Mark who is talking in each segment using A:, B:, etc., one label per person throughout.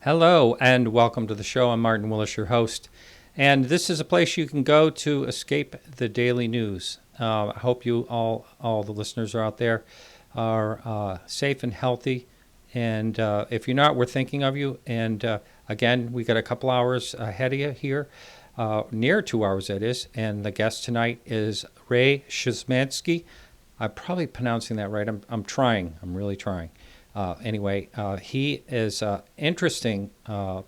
A: Hello and welcome to the show. I'm Martin Willis, your host. And this is a place you can go to escape the daily news. I hope you all the listeners are out there are safe and healthy. And if you're not, we're thinking of you. And again, we got a couple hours ahead of you here, near 2 hours that is. And the guest tonight is Raymond Szymanski. I'm probably pronouncing that right. I'm trying. I'm really trying. Anyway, he is an interesting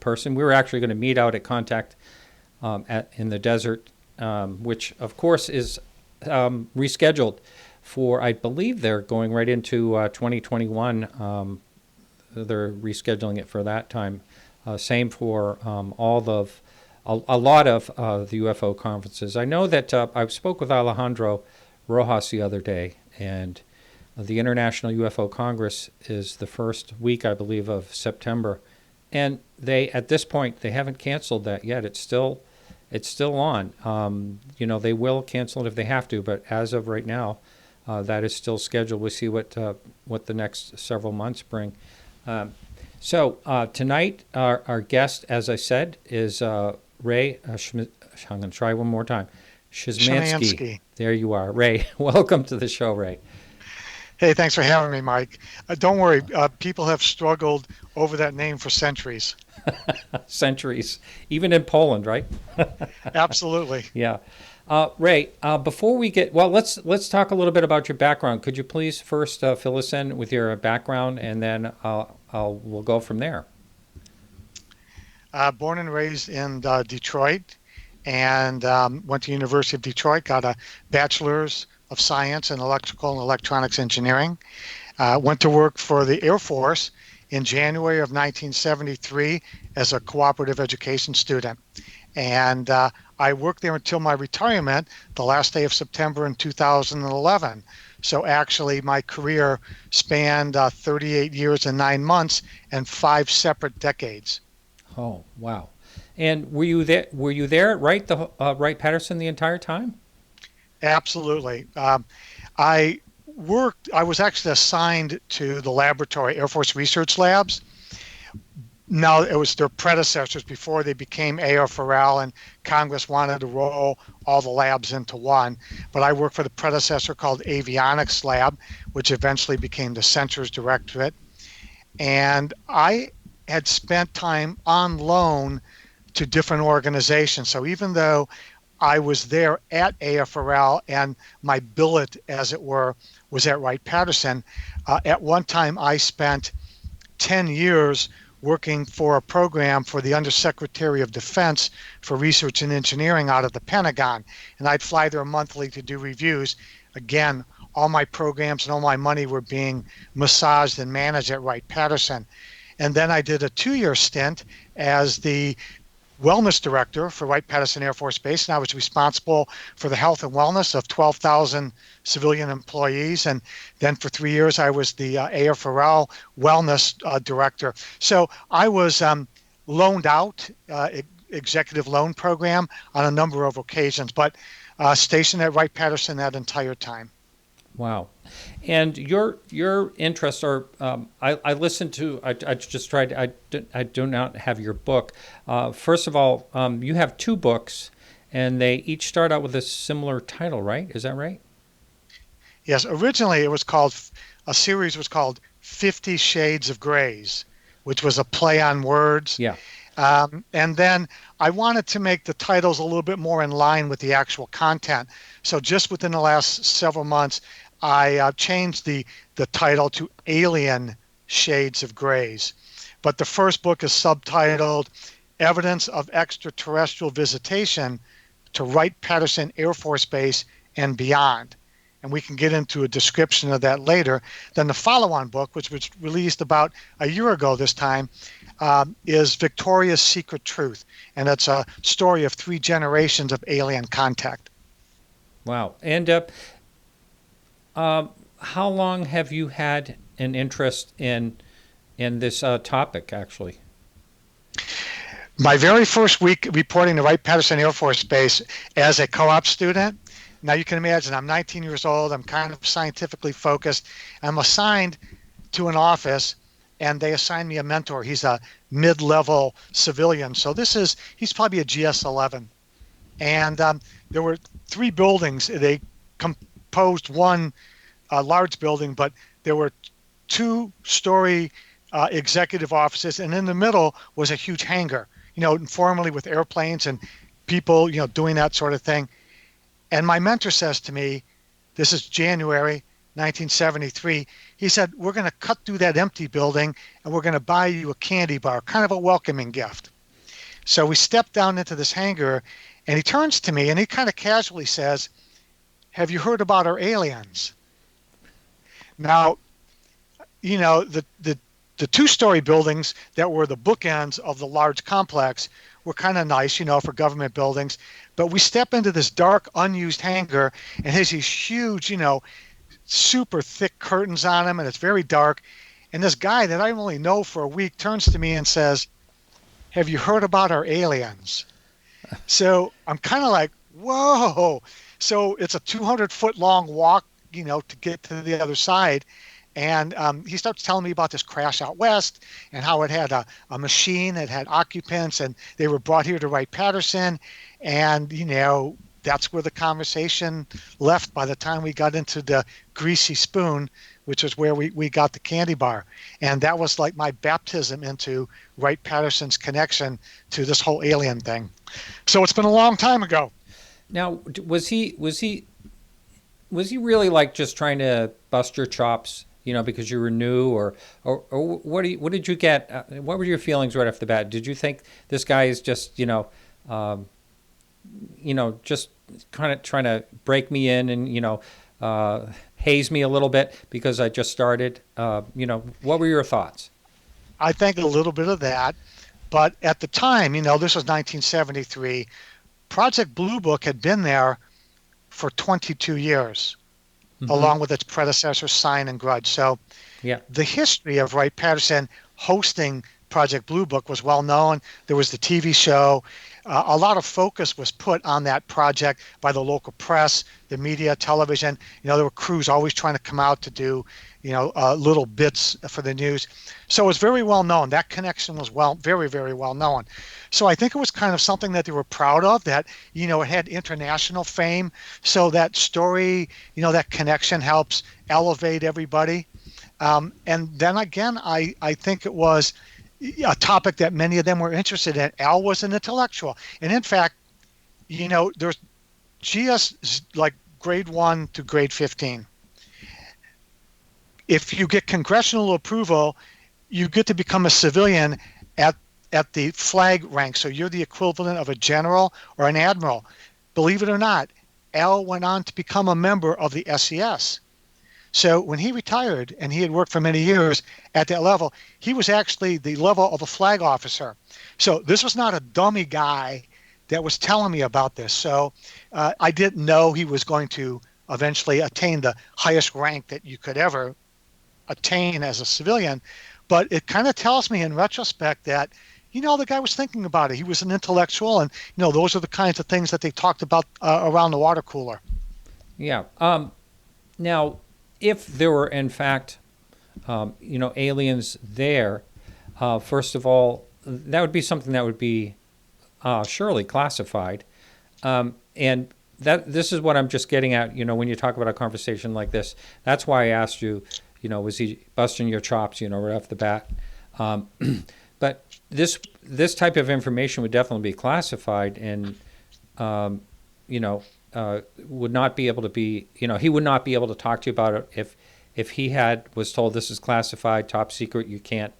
A: person. We were actually going to meet out at Contact in the desert, which, of course, is rescheduled for, I believe they're going right into 2021. They're rescheduling it for that time. Same for a lot of the UFO conferences. I know that I spoke with Alejandro Rojas the other day, and the International UFO Congress is the first week, I believe, of September. And they, at this point, they haven't canceled that yet. It's still on. They will cancel it if they have to, but as of right now, that is still scheduled. We'll see what the next several months bring. So tonight, our guest, as I said, is Ray. I'm going to try one more time. Szymanski. There you are, Ray. Welcome to the show, Ray.
B: Hey, thanks for having me, Mike. Don't worry, people have struggled over that name for centuries.
A: Centuries, even in Poland, right?
B: Absolutely.
A: Yeah. Ray, before we get, let's talk a little bit about your background. Could you please first fill us in with your background, and then we'll go from there.
B: Born and raised in Detroit, and went to University of Detroit, got a bachelor's of science in electrical and electronics engineering. Went to work for the Air Force in January of 1973 as a cooperative education student. And I worked there until my retirement, the last day of September in 2011. So actually my career spanned 38 years and 9 months and 5 separate decades.
A: Oh, wow. And were you there at Wright-Patterson the entire time?
B: Absolutely. I was actually assigned to the laboratory, Air Force Research Labs. Now, it was their predecessors before they became AFRL, and Congress wanted to roll all the labs into one. But I worked for the predecessor called Avionics Lab, which eventually became the Sensors Directorate. And I had spent time on loan to different organizations. So even though I was there at AFRL and my billet, as it were, was at Wright-Patterson, at one time I spent 10 years working for a program for the Undersecretary of Defense for Research and Engineering out of the Pentagon. And I'd fly there monthly to do reviews. Again, all my programs and all my money were being massaged and managed at Wright-Patterson. And then I did a 2-year stint as the wellness director for Wright-Patterson Air Force Base, and I was responsible for the health and wellness of 12,000 civilian employees. And then for 3 years, I was the AFRL wellness director. So I was loaned out, executive loan program on a number of occasions, but stationed at Wright-Patterson that entire time.
A: Wow. And your interests are, I listened to, I just tried, I do not have your book. First of all, you have 2 books, and they each start out with a similar title, right? Is that right?
B: Yes. Originally, a series was called 50 Shades of Grays, which was a play on words.
A: Yeah.
B: And then I wanted to make the titles a little bit more in line with the actual content. So just within the last several months, I changed the title to Alien Shades of Grays. But the first book is subtitled Evidence of Extraterrestrial Visitation to Wright-Patterson Air Force Base and Beyond. And we can get into a description of that later. Then the follow-on book, which was released about a year ago this time, is Victoria's Secret Truth. And it's a story of 3 generations of alien contact.
A: Wow. And how long have you had an interest in this topic, actually?
B: My very first week reporting to Wright-Patterson Air Force Base as a co-op student. Now you can imagine I'm 19 years old. I'm kind of scientifically focused. I'm assigned to an office and they assigned me a mentor. He's a mid-level civilian, so he's probably a GS-11. And there were 3 buildings. They composed one large building, but there were 2-story executive offices, and in the middle was a huge hangar, formerly with airplanes and people, doing that sort of thing. And my mentor says to me, this is January 1973, he said, we're going to cut through that empty building and we're going to buy you a candy bar, kind of a welcoming gift. So we step down into this hangar, and he turns to me and he kind of casually says, have you heard about our aliens? Now, the 2-story buildings that were the bookends of the large complex were kind of nice, for government buildings. But we step into this dark, unused hangar, and it has these huge, super thick curtains on them, and it's very dark. And this guy that I only know for a week turns to me and says, have you heard about our aliens? So I'm kind of like, whoa. So it's a 200-foot long walk, to get to the other side. And he starts telling me about this crash out west and how it had a machine that had occupants, and they were brought here to Wright-Patterson. And, that's where the conversation left by the time we got into the Greasy Spoon, which is where we got the candy bar. And that was like my baptism into Wright-Patterson's connection to this whole alien thing. So it's been a long time ago.
A: Now, was he really like just trying to bust your chops, because you were new, or what did you get? What were your feelings right off the bat? Did you think this guy is just, just kind of trying to break me in and, haze me a little bit because I just started? What were your thoughts?
B: I think a little bit of that. But at the time, this was 1973, Project Blue Book had been there for 22 years, along with its predecessor, Sign and Grudge. So the history of Wright-Patterson hosting Project Blue Book was well known. There was the TV show. A lot of focus was put on that project by the local press, the media, television. There were crews always trying to come out to do, little bits for the news. So it was very well known. That connection was very, very well known. So I think it was kind of something that they were proud of, that, it had international fame. So that story, that connection helps elevate everybody. And then again, I think it was a topic that many of them were interested in. Al was an intellectual. And in fact, there's GS like grade 1 to grade 15. If you get congressional approval, you get to become a civilian at the flag rank. So you're the equivalent of a general or an admiral. Believe it or not, Al went on to become a member of the SES. So when he retired, and he had worked for many years at that level, he was actually the level of a flag officer. So this was not a dummy guy that was telling me about this. So I didn't know he was going to eventually attain the highest rank that you could ever attain as a civilian. But it kind of tells me in retrospect that, the guy was thinking about it. He was an intellectual, and, those are the kinds of things that they talked about around the water cooler.
A: Yeah. Now, if there were, in fact, aliens there, first of all, that would be something that would be surely classified. And this is what I'm just getting at, when you talk about a conversation like this. That's why I asked you, was he busting your chops, right off the bat? But this type of information would definitely be classified, and, would not be able to be, he would not be able to talk to you about it if he was told this is classified, top secret, you can't,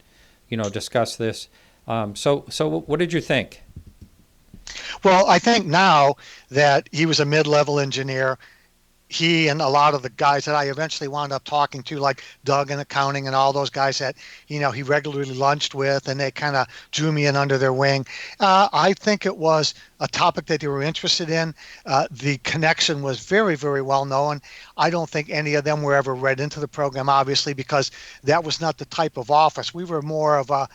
A: discuss this. So what did you think?
B: Well, I think now that he was a mid-level engineer, he and a lot of the guys that I eventually wound up talking to, like Doug in accounting and all those guys that, he regularly lunched with, and they kind of drew me in under their wing. I think it was a topic that they were interested in. The connection was very, very well known. I don't think any of them were ever read into the program, obviously, because that was not the type of office. We were more of a,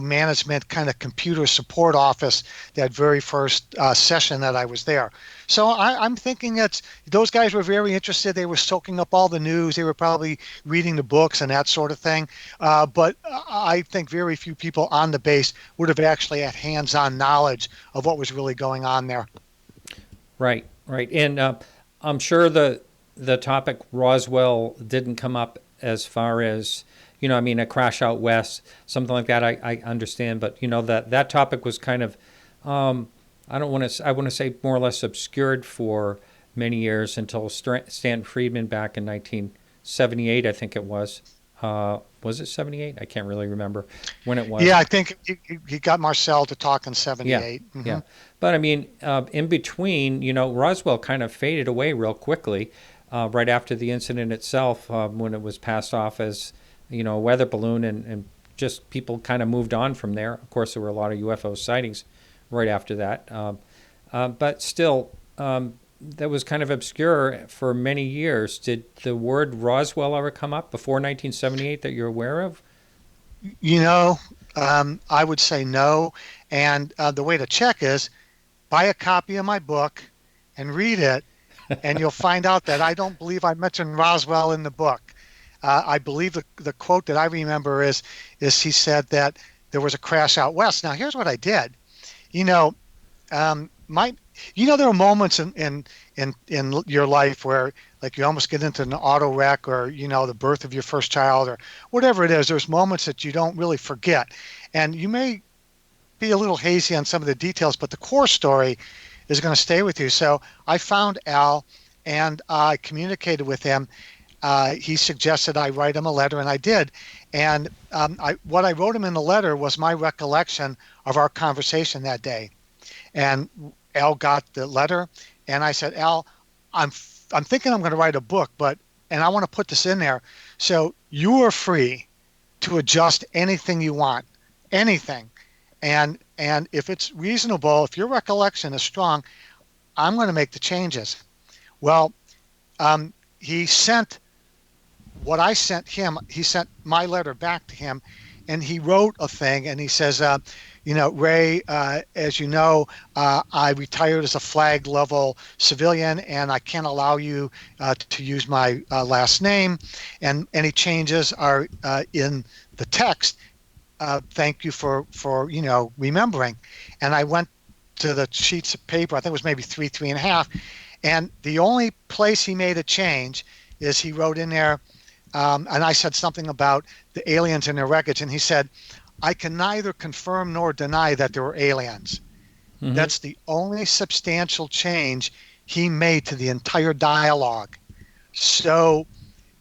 B: management kind of computer support office that very first session that I was there. So I'm thinking those guys were very interested. They were soaking up all the news. They were probably reading the books and that sort of thing. But I think very few people on the base would have actually had hands-on knowledge of what was really going on there.
A: Right, right. And I'm sure the topic Roswell didn't come up as far as, I mean, a crash out west, something like that. I understand, but that topic was kind of, I want to say more or less obscured for many years until Stanton Friedman back in 1978, I think it was. Was it 78? I can't really remember when it was.
B: Yeah, I think he got Marcel to talk in 78.
A: Yeah, yeah. But I mean, in between, Roswell kind of faded away real quickly right after the incident itself, when it was passed off as, a weather balloon, and just people kind of moved on from there. Of course, there were a lot of UFO sightings right after that. But still, that was kind of obscure for many years. Did the word Roswell ever come up before 1978 that you're aware of?
B: I would say no. And the way to check is buy a copy of my book and read it, and you'll find out that I don't believe I mentioned Roswell in the book. I believe the quote that I remember is he said that there was a crash out west. Now, here's what I did. There are moments in your life where, like, you almost get into an auto wreck, or the birth of your first child, or whatever it is. There's moments that you don't really forget, and you may be a little hazy on some of the details, but the core story is going to stay with you. So I found Al, and I communicated with him. He suggested I write him a letter, and I did. And what I wrote him in the letter was my recollection of our conversation that day. And Al got the letter, and I said, Al, I'm thinking I'm going to write a book, and I want to put this in there. So you are free to adjust anything you want, anything. And if it's reasonable, if your recollection is strong, I'm going to make the changes. Well, he sent what I sent him. He sent my letter back to him, and he wrote a thing, and he says, Ray, as you know, I retired as a flag level civilian, and I can't allow you to use my last name, and any changes are in the text. Thank you for remembering. And I went to the sheets of paper. I think it was maybe three and a half. And the only place he made a change is he wrote in there, and I said something about the aliens and their wreckage, and he said, I can neither confirm nor deny that there were aliens. Mm-hmm. That's the only substantial change he made to the entire dialogue. So,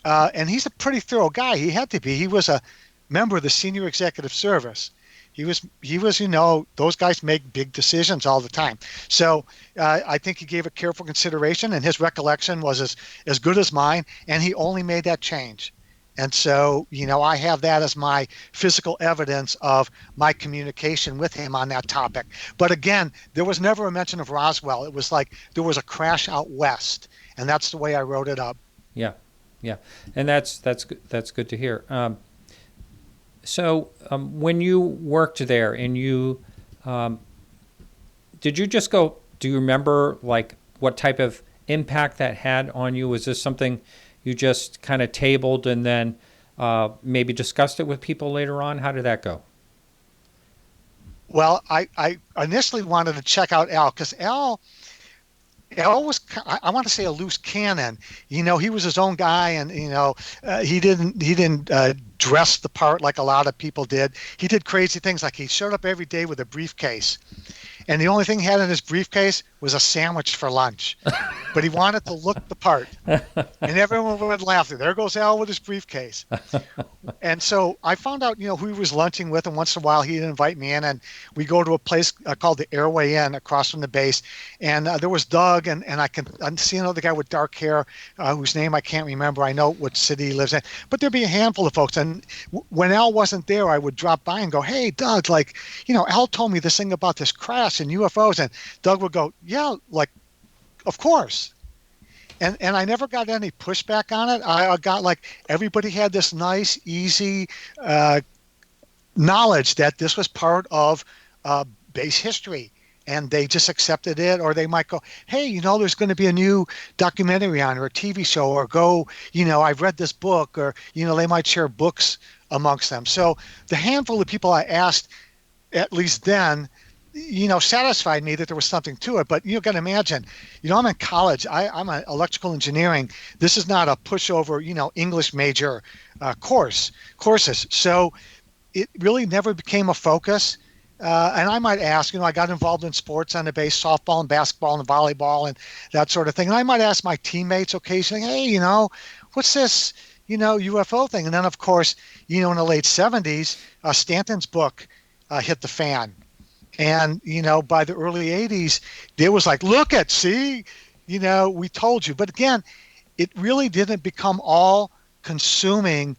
B: and he's a pretty thorough guy. He had to be. He was a member of the senior executive service. He was, those guys make big decisions all the time. So I think he gave it careful consideration, and his recollection was as good as mine, and he only made that change. And so, I have that as my physical evidence of my communication with him on that topic. But again, there was never a mention of Roswell. It was like there was a crash out west, and that's the way I wrote it up.
A: Yeah, and that's good to hear. So when you worked there, and you did you just go? Do you remember like what type of impact that had on you? Was this something you just kind of tabled and then maybe discussed it with people later on? How did that go?
B: Well, I initially wanted to check out Al, because Al was, I want to say, a loose cannon. He was his own guy, and he didn't dress the part like a lot of people did. He did crazy things, like he showed up every day with a briefcase, and the only thing he had in his briefcase was a sandwich for lunch. But he wanted to look the part, and everyone would laugh. There goes Al with his briefcase. And so I found out, who he was lunching with, and once in a while he'd invite me in, and we go to a place called the Airway Inn across from the base. And there was Doug, and I see another guy with dark hair, whose name I can't remember. I know what city he lives in, but there'd be a handful of folks. And when Al wasn't there, I would drop by and go, hey, Doug, Al told me this thing about this crash and UFOs. And Doug would go, yeah, of course. And I never got any pushback on it. I got everybody had this nice, easy knowledge that this was part of base history. and they just accepted it. Or they might go, hey, there's going to be a new documentary on or a TV show, or go, I've read this book, or, they might share books amongst them. So the handful of people I asked, at least then, satisfied me that there was something to it. But you got to imagine, I'm in college. I'm an electrical engineering. This is not a pushover, English major courses. So it really never became a focus. And I might ask, I got involved in sports on the base, softball and basketball and volleyball and that sort of thing. And I might ask my teammates occasionally, hey, what's this, UFO thing? And then, of course, in the late 70s, Stanton's book hit the fan. And, by the early 80s, it was like, see, we told you. But again, it really didn't become all consuming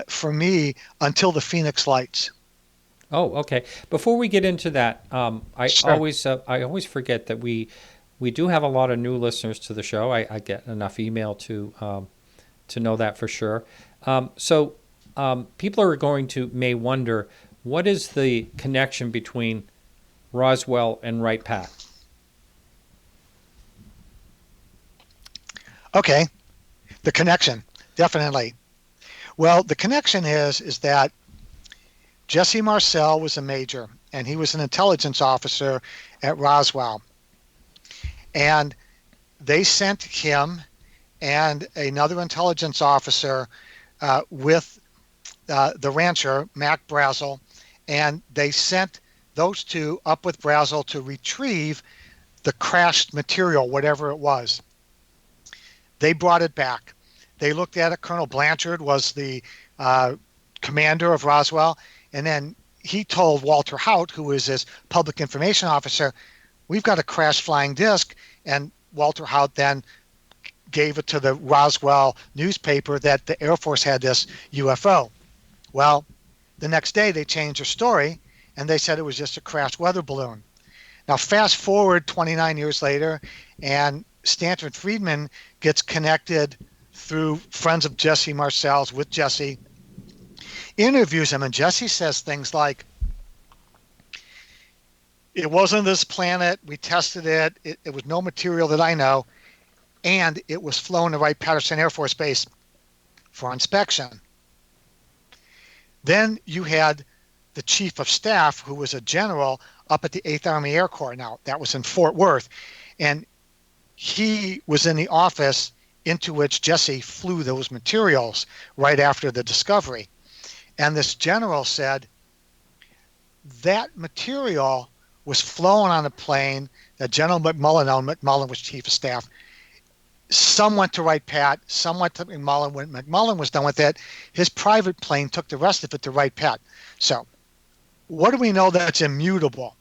B: for me until the Phoenix Lights.
A: Oh, okay. Before we get into that, I
B: Sure.
A: always forget that we do have a lot of new listeners to the show. I get enough email to know that for sure. So people are may wonder, what is the connection between Roswell and Wright-Patt?
B: Okay, the connection, definitely. Well, the connection is that Jesse Marcel was a major, and he was an intelligence officer at Roswell. And they sent him and another intelligence officer with the rancher, Mac Brazel, and they sent those two up with Brazel to retrieve the crashed material, whatever it was. They brought it back. They looked at it. Colonel Blanchard was the commander of Roswell, and then he told Walter Haut, who was his public information officer, we've got a crashed flying disc. And Walter Haut then gave it to the Roswell newspaper that the Air Force had this UFO. Well, the next day they changed their story, and they said it was just a crashed weather balloon. Now, fast forward 29 years later, and Stanton Friedman gets connected through friends of Jesse Marcel's with Jesse, interviews him, and Jesse says things like, it wasn't this planet, we tested it, it was no material that I know, and it was flown to Wright-Patterson Air Force Base for inspection. Then you had the chief of staff, who was a general up at the 8th Army Air Corps. Now, that was in Fort Worth. And he was in the office into which Jesse flew those materials right after the discovery. And this general said that material was flown on a plane that General McMullen owned. McMullen was chief of staff. Some went to Wright-Patt, some went to McMullen. When McMullen was done with it, his private plane took the rest of it to Wright-Patt. So what do we know that's immutable?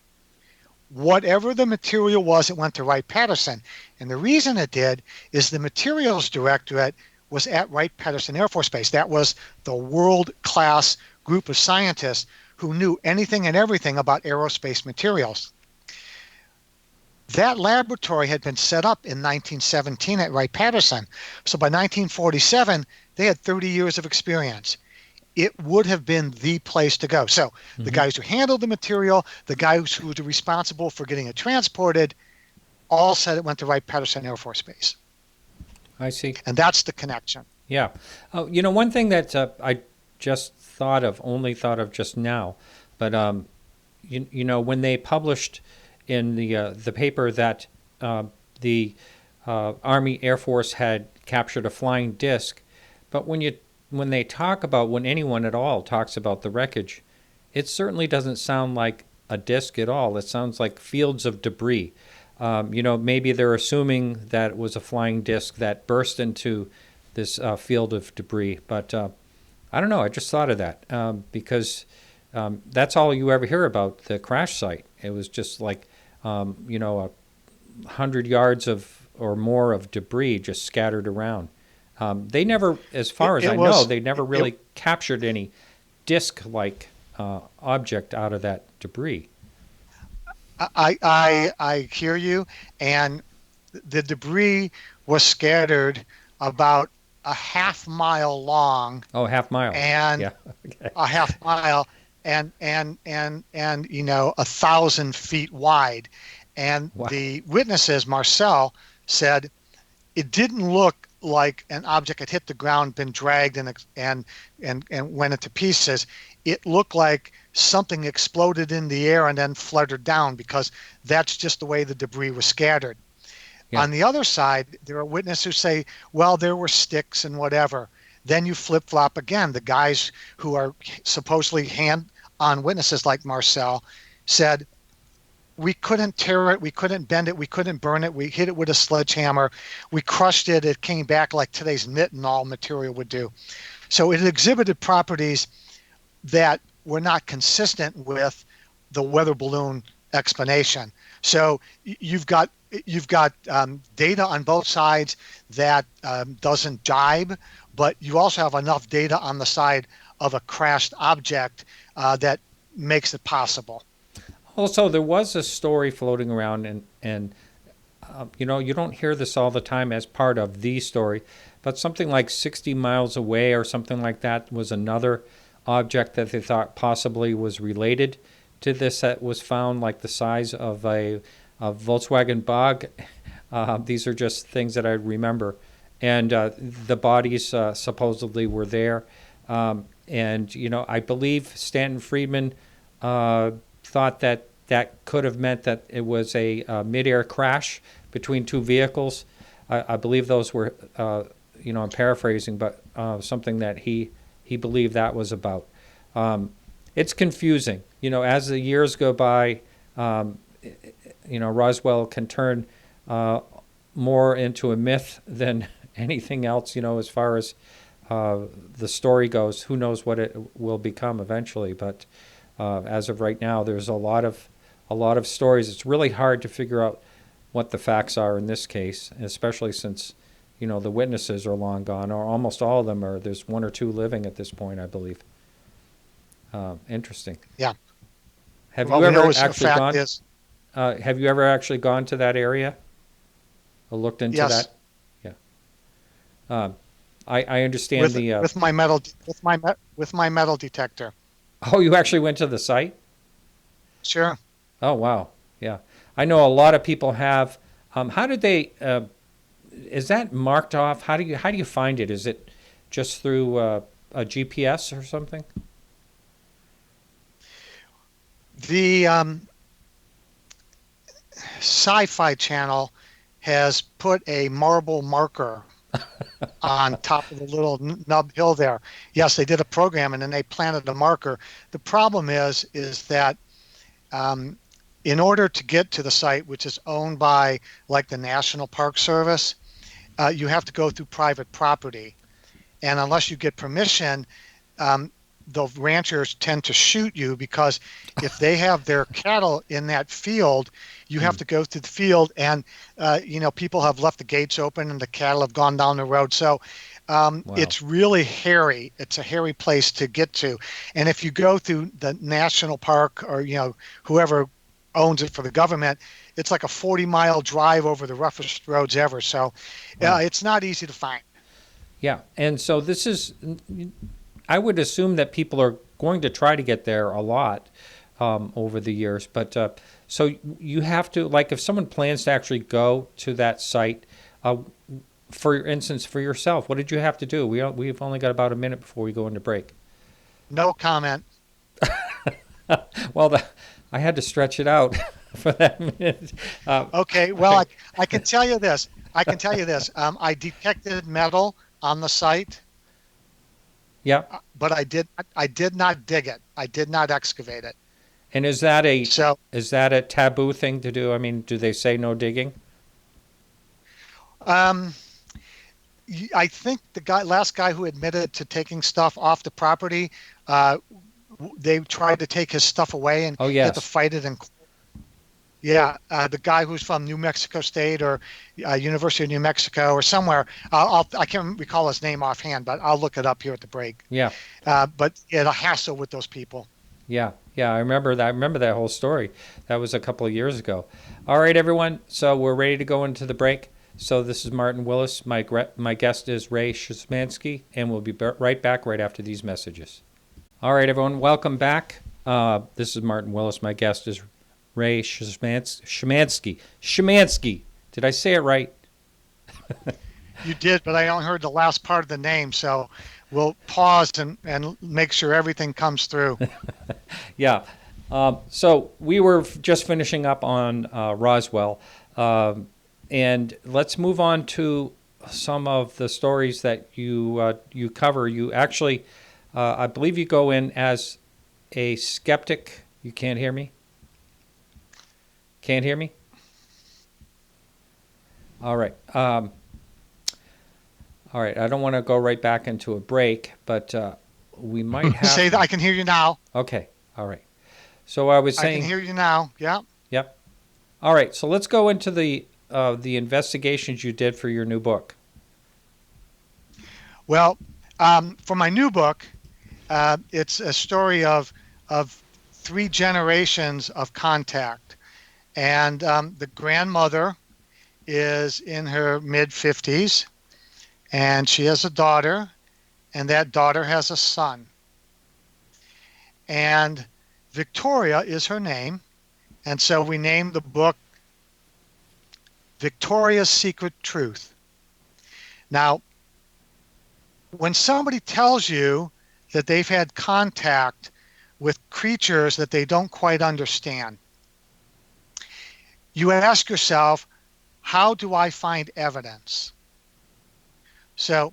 B: Whatever the material was, it went to Wright-Patterson. And the reason it did is the materials directorate was at Wright-Patterson Air Force Base. That was the world-class group of scientists who knew anything and everything about aerospace materials. That laboratory had been set up in 1917 at Wright-Patterson. So by 1947, they had 30 years of experience. It would have been the place to go. So the guys who handled the material, the guys who were responsible for getting it transported, all said it went to Wright-Patterson Air Force Base.
A: I see.
B: And that's the connection.
A: Yeah. One thing that I just only thought of just now, but when they published in the paper that the Army Air Force had captured a flying disc, but when anyone at all talks about the wreckage, it certainly doesn't sound like a disc at all. It sounds like fields of debris. Maybe they're assuming that it was a flying disc that burst into this field of debris, but I don't know. I just thought of that because that's all you ever hear about the crash site. It was just like 100 yards or more of debris just scattered around. They never, as far as I know, they never really captured any disc-like object out of that debris.
B: I hear you, and the debris was scattered about a half mile long.
A: Oh, half mile.
B: And
A: yeah. Okay.
B: a half mile, and 1,000 feet wide. And
A: Wow.
B: the witnesses, Marcel, said it didn't look like an object had hit the ground, been dragged, and went into pieces. It looked like something exploded in the air and then fluttered down, because that's just the way the debris was scattered.
A: Yeah.
B: On the other side, there are witnesses who say, well, there were sticks and whatever. Then you flip flop again. The guys who are supposedly hand-on witnesses like Marcel said, we couldn't tear it, we couldn't bend it, we couldn't burn it, we hit it with a sledgehammer, we crushed it, it came back like today's nitinol material would do. So it exhibited properties that were not consistent with the weather balloon explanation. So you've got data on both sides that doesn't jibe, but you also have enough data on the side of a crashed object that makes it possible.
A: Also, there was a story floating around, and you don't hear this all the time as part of the story, but something like 60 miles away or something like that was another object that they thought possibly was related to this, that was found like the size of a Volkswagen Bug. These are just things that I remember. And the bodies supposedly were there. And I believe Stanton Friedman thought that could have meant that it was a mid-air crash between two vehicles. I believe those were, I'm paraphrasing, but something that he believed that was about. It's confusing. As the years go by, Roswell can turn more into a myth than anything else, as far as the story goes. Who knows what it will become eventually, but as of right now, there's a lot of stories. It's really hard to figure out what the facts are in this case, especially since the witnesses are long gone, or almost all of them are. There's one or two living at this point, I believe. Interesting.
B: Yeah.
A: Have
B: Well,
A: you
B: we know
A: ever
B: the
A: actually
B: fact
A: gone?
B: is,
A: Have you ever actually gone to that area or looked into
B: yes,
A: that? Yeah. I understand
B: with my metal detector.
A: Oh, you actually went to the site?
B: Sure.
A: Oh, wow. Yeah. I know a lot of people have. How did they? Is that marked off? How do you find it? Is it just through a GPS or something?
B: The Sci-Fi Channel has put a marble marker on top of the little nub hill there. Yes, they did a program and then they planted a marker. The problem is that in order to get to the site, which is owned by like the National Park Service, you have to go through private property. And unless you get permission, the ranchers tend to shoot you, because if they have their cattle in that field, you have to go through the field, and people have left the gates open and the cattle have gone down the road. So
A: Wow.
B: it's really hairy. It's a hairy place to get to. And if you go through the national park, or whoever owns it for the government, it's like a 40-mile drive over the roughest roads ever. So
A: Wow.
B: it's not easy to find.
A: Yeah. And so this is. I would assume that people are going to try to get there a lot over the years. But so you have to, like, if someone plans to actually go to that site, for instance, for yourself, what did you have to do? We've only got about a minute before we go into break.
B: No comment.
A: Well, I had to stretch it out for that minute.
B: Okay, well, I can tell you this. I detected metal on the site.
A: Yeah.
B: But I did not dig it. I did not excavate it.
A: And is that
B: So
A: a taboo thing to do? I mean, do they say no digging?
B: I think the last guy who admitted to taking stuff off the property, they tried to take his stuff away and
A: Oh,
B: he had to
A: yes.
B: fight it. And yeah, the guy who's from New Mexico State or University of New Mexico or somewhere. I can't recall his name offhand, but I'll look it up here at the break.
A: Yeah.
B: But yeah, a hassle with those people.
A: Yeah. I remember that. I remember that whole story. That was a couple of years ago. All right, everyone. So we're ready to go into the break. So this is Martin Willis. My guest is Ray Szymanski, and we'll be right back right after these messages. All right, everyone. Welcome back. This is Martin Willis. My guest is Ray Szymanski. Szymanski. Did I say it right?
B: You did, but I only heard the last part of the name, so we'll pause and make sure everything comes through.
A: Yeah. So we were just finishing up on Roswell, and let's move on to some of the stories that you cover. You actually, I believe you go in as a skeptic. You can't hear me? Can't hear me? All right. All right. I don't want to go right back into a break, but we might have...
B: Say that. I can hear you now.
A: Okay. All right. So I was saying...
B: I can hear you now. Yeah.
A: Yep. All right. So let's go into the investigations you did for your new book.
B: Well, for my new book, it's a story of 3 generations of contact. And the grandmother is in her mid-50s, and she has a daughter, and that daughter has a son. And Victoria is her name, and so we named the book Victoria's Secret Truth. Now, when somebody tells you that they've had contact with creatures that they don't quite understand, you ask yourself, how do I find evidence? So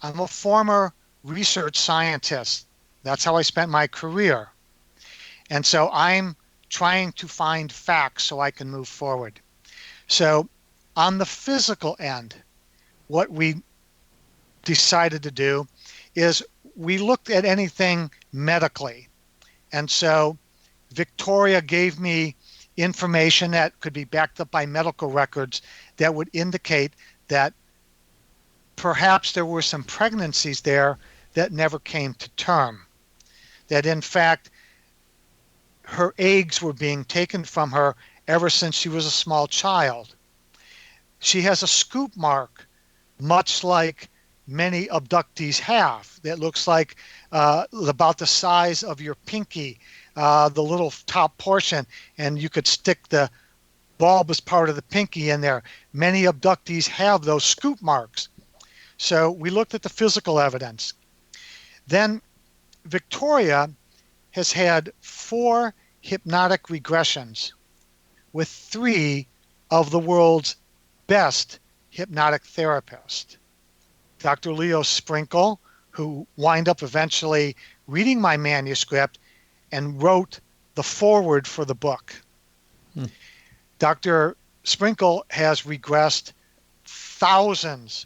B: I'm a former research scientist. That's how I spent my career. And so I'm trying to find facts so I can move forward. So on the physical end, what we decided to do is we looked at anything medically. And so Victoria gave me information that could be backed up by medical records that would indicate that perhaps there were some pregnancies there that never came to term. That in fact, her eggs were being taken from her ever since she was a small child. She has a scoop mark, much like many abductees have, that looks like about the size of your pinky, the little top portion, and you could stick the bulbous part of the pinky in there. Many abductees have those scoop marks. So we looked at the physical evidence. Then Victoria has had 4 hypnotic regressions with 3 of the world's best hypnotic therapists. Dr. Leo Sprinkle, who wind up eventually reading my manuscript and wrote the foreword for the book. Dr. Sprinkle has regressed thousands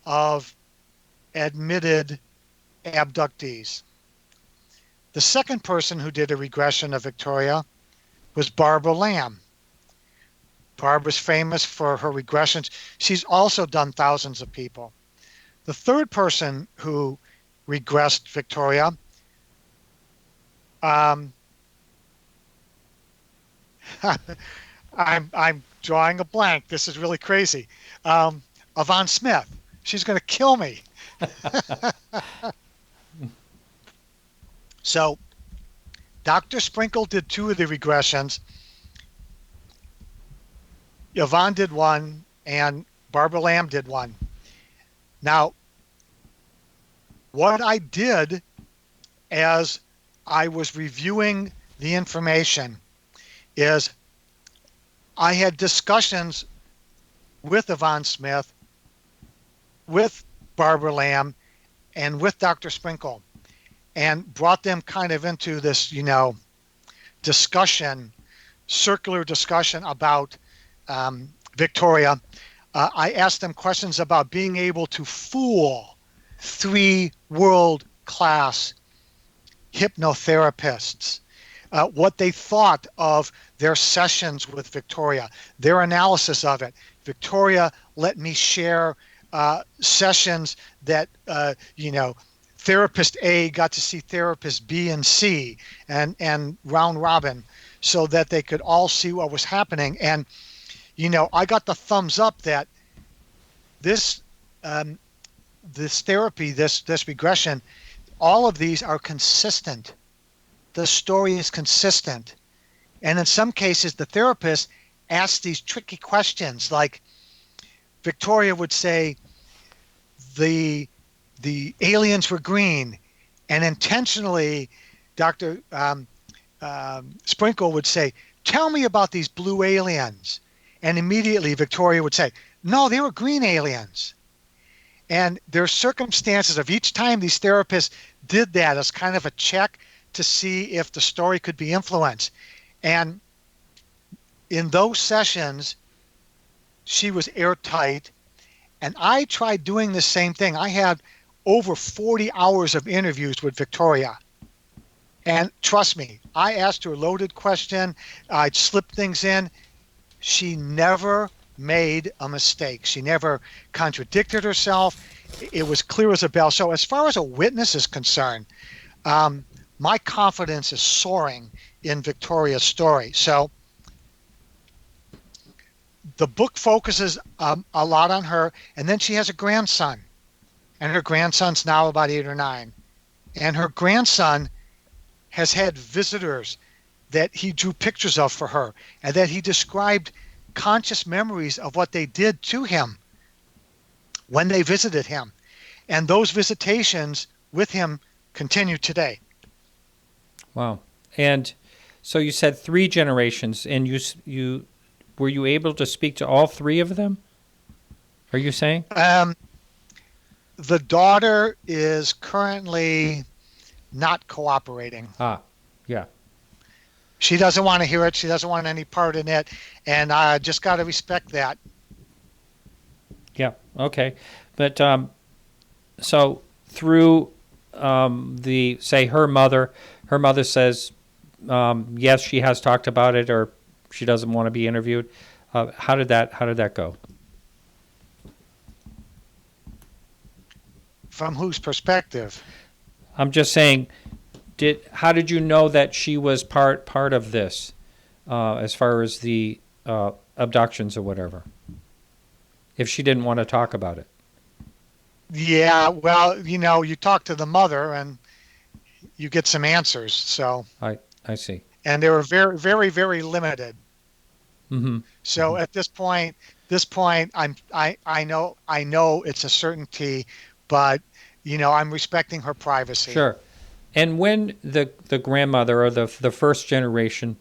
B: of admitted abductees. The second person who did a regression of Victoria was Barbara Lamb. Barbara's famous for her regressions. She's also done thousands of people. The third person who regressed Victoria, I'm drawing a blank. This is really crazy. Yvonne Smith. She's going to kill me. So Dr. Sprinkle did 2 of the regressions. Yvonne did 1, and Barbara Lamb did 1. Now, what I did as I was reviewing the information is I had discussions with Yvonne Smith, with Barbara Lamb, and with Dr. Sprinkle, and brought them kind of into this, discussion, circular discussion about Victoria. I asked them questions about being able to fool 3 world-class hypnotherapists, what they thought of their sessions with Victoria, their analysis of it. Victoria let me share sessions that, therapist A got to see therapist B and C and round robin so that they could all see what was happening. And, I got the thumbs up that this therapy, this regression, all of these are consistent the story is consistent. And in some cases, the therapist asks these tricky questions, like Victoria would say, the aliens were green, and intentionally, Dr. Sprinkle would say, "Tell me about these blue aliens," and immediately Victoria would say, "No, they were green aliens." And there are circumstances of each time these therapists did that as kind of a check to see if the story could be influenced. And in those sessions, she was airtight. And I tried doing the same thing. I had over 40 hours of interviews with Victoria. And trust me, I asked her a loaded question. I'd slip things in. She never made a mistake. She never contradicted herself. It was clear as a bell. So as far as a witness is concerned, my confidence is soaring in Victoria's story. So the book focuses a lot on her, and then she has a grandson, and her grandson's now about 8 or 9, and her grandson has had visitors that he drew pictures of for her, and that he described conscious memories of what they did to him when they visited him. And those visitations with him continue today.
A: Wow. And so you said 3 generations, and you were you able to speak to all 3 of them? Are you saying?
B: The daughter is currently not cooperating.
A: Yeah.
B: She doesn't want to hear it. She doesn't want any part in it. And I just got to respect that.
A: Yeah. Okay. But so through her mother says, yes, she has talked about it, or she doesn't want to be interviewed. How did that go?
B: From whose perspective?
A: I'm just saying, how did you know that she was part of this, as far as the abductions or whatever, if she didn't want to talk about it?
B: Yeah, well, you talk to the mother and you get some answers. So
A: I see.
B: And they were very, very, very limited.
A: Mm-hmm.
B: So
A: Mm-hmm.
B: at this point, I know it's a certainty, but I'm respecting her privacy.
A: Sure. And when the grandmother, or the first generation,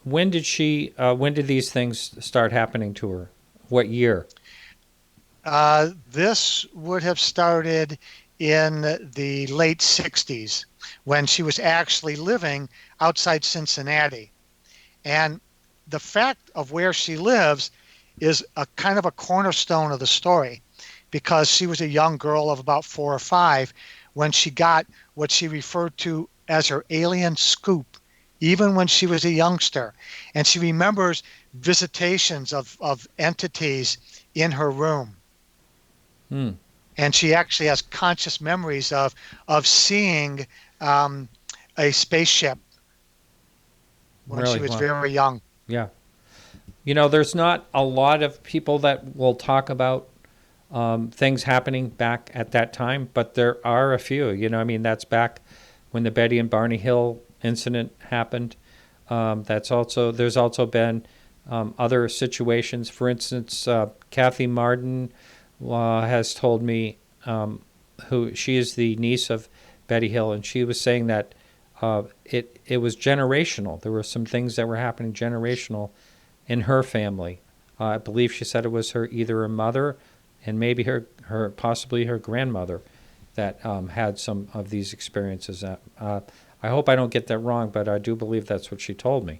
A: when did these things start happening to her? What year?
B: This would have started in the late 60s, when she was actually living outside Cincinnati. And the fact of where she lives is a kind of a cornerstone of the story, because she was a young girl of about 4 or 5 when she got what she referred to as her alien scoop, even when she was a youngster. And she remembers visitations of entities in her room.
A: Hmm.
B: And she actually has conscious memories of seeing a spaceship when
A: Really?
B: she was
A: Wow.
B: very young.
A: Yeah. There's not a lot of people that will talk about things happening back at that time, but there are a few. That's back when the Betty and Barney Hill incident happened. There's also been other situations. For instance, Kathy Martin has told me, she is the niece of Betty Hill, and she was saying that it was generational. There were some things that were happening generational in her family. I believe she said it was either her mother and maybe her possibly her grandmother that had some of these experiences. I hope I don't get that wrong, but I do believe that's what she told me.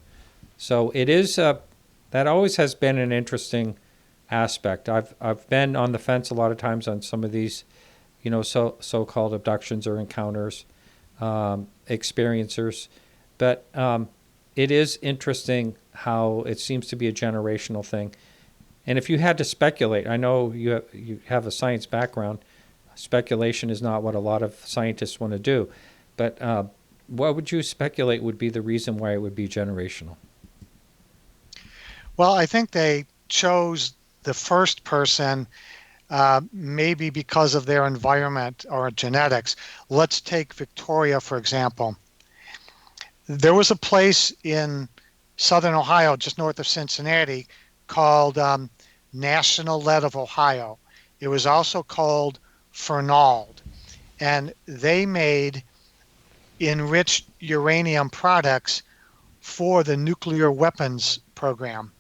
A: So it is that always has been an interesting aspect. I've been on the fence a lot of times on some of these, so-called abductions or encounters, experiencers, but it is interesting how it seems to be a generational thing. And if you had to speculate, I know you have a science background. Speculation is not what a lot of scientists want to do, but what would you speculate would be the reason why it would be generational?
B: Well, I think they chose the first person maybe because of their environment or genetics. Let's take Victoria, for example. There was a place in southern Ohio, just north of Cincinnati, called National Lead of Ohio. It was also called Fernald, and they made enriched uranium products for the nuclear weapons program.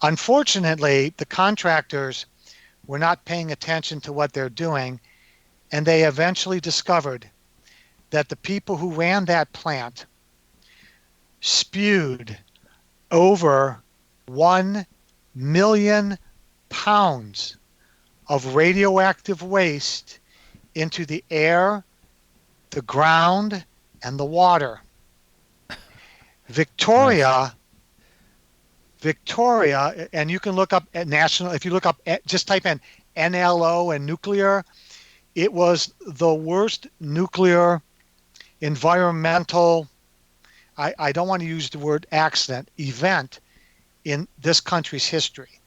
B: Unfortunately, the contractors were not paying attention to what they're doing, and they eventually discovered that the people who ran that plant spewed over 1 million pounds of radioactive waste into the air, the ground, and the water. Victoria, and you can look up at national, if you look up, just type in NLO and nuclear, it was the worst nuclear environmental, I don't want to use the word accident, event in this country's history.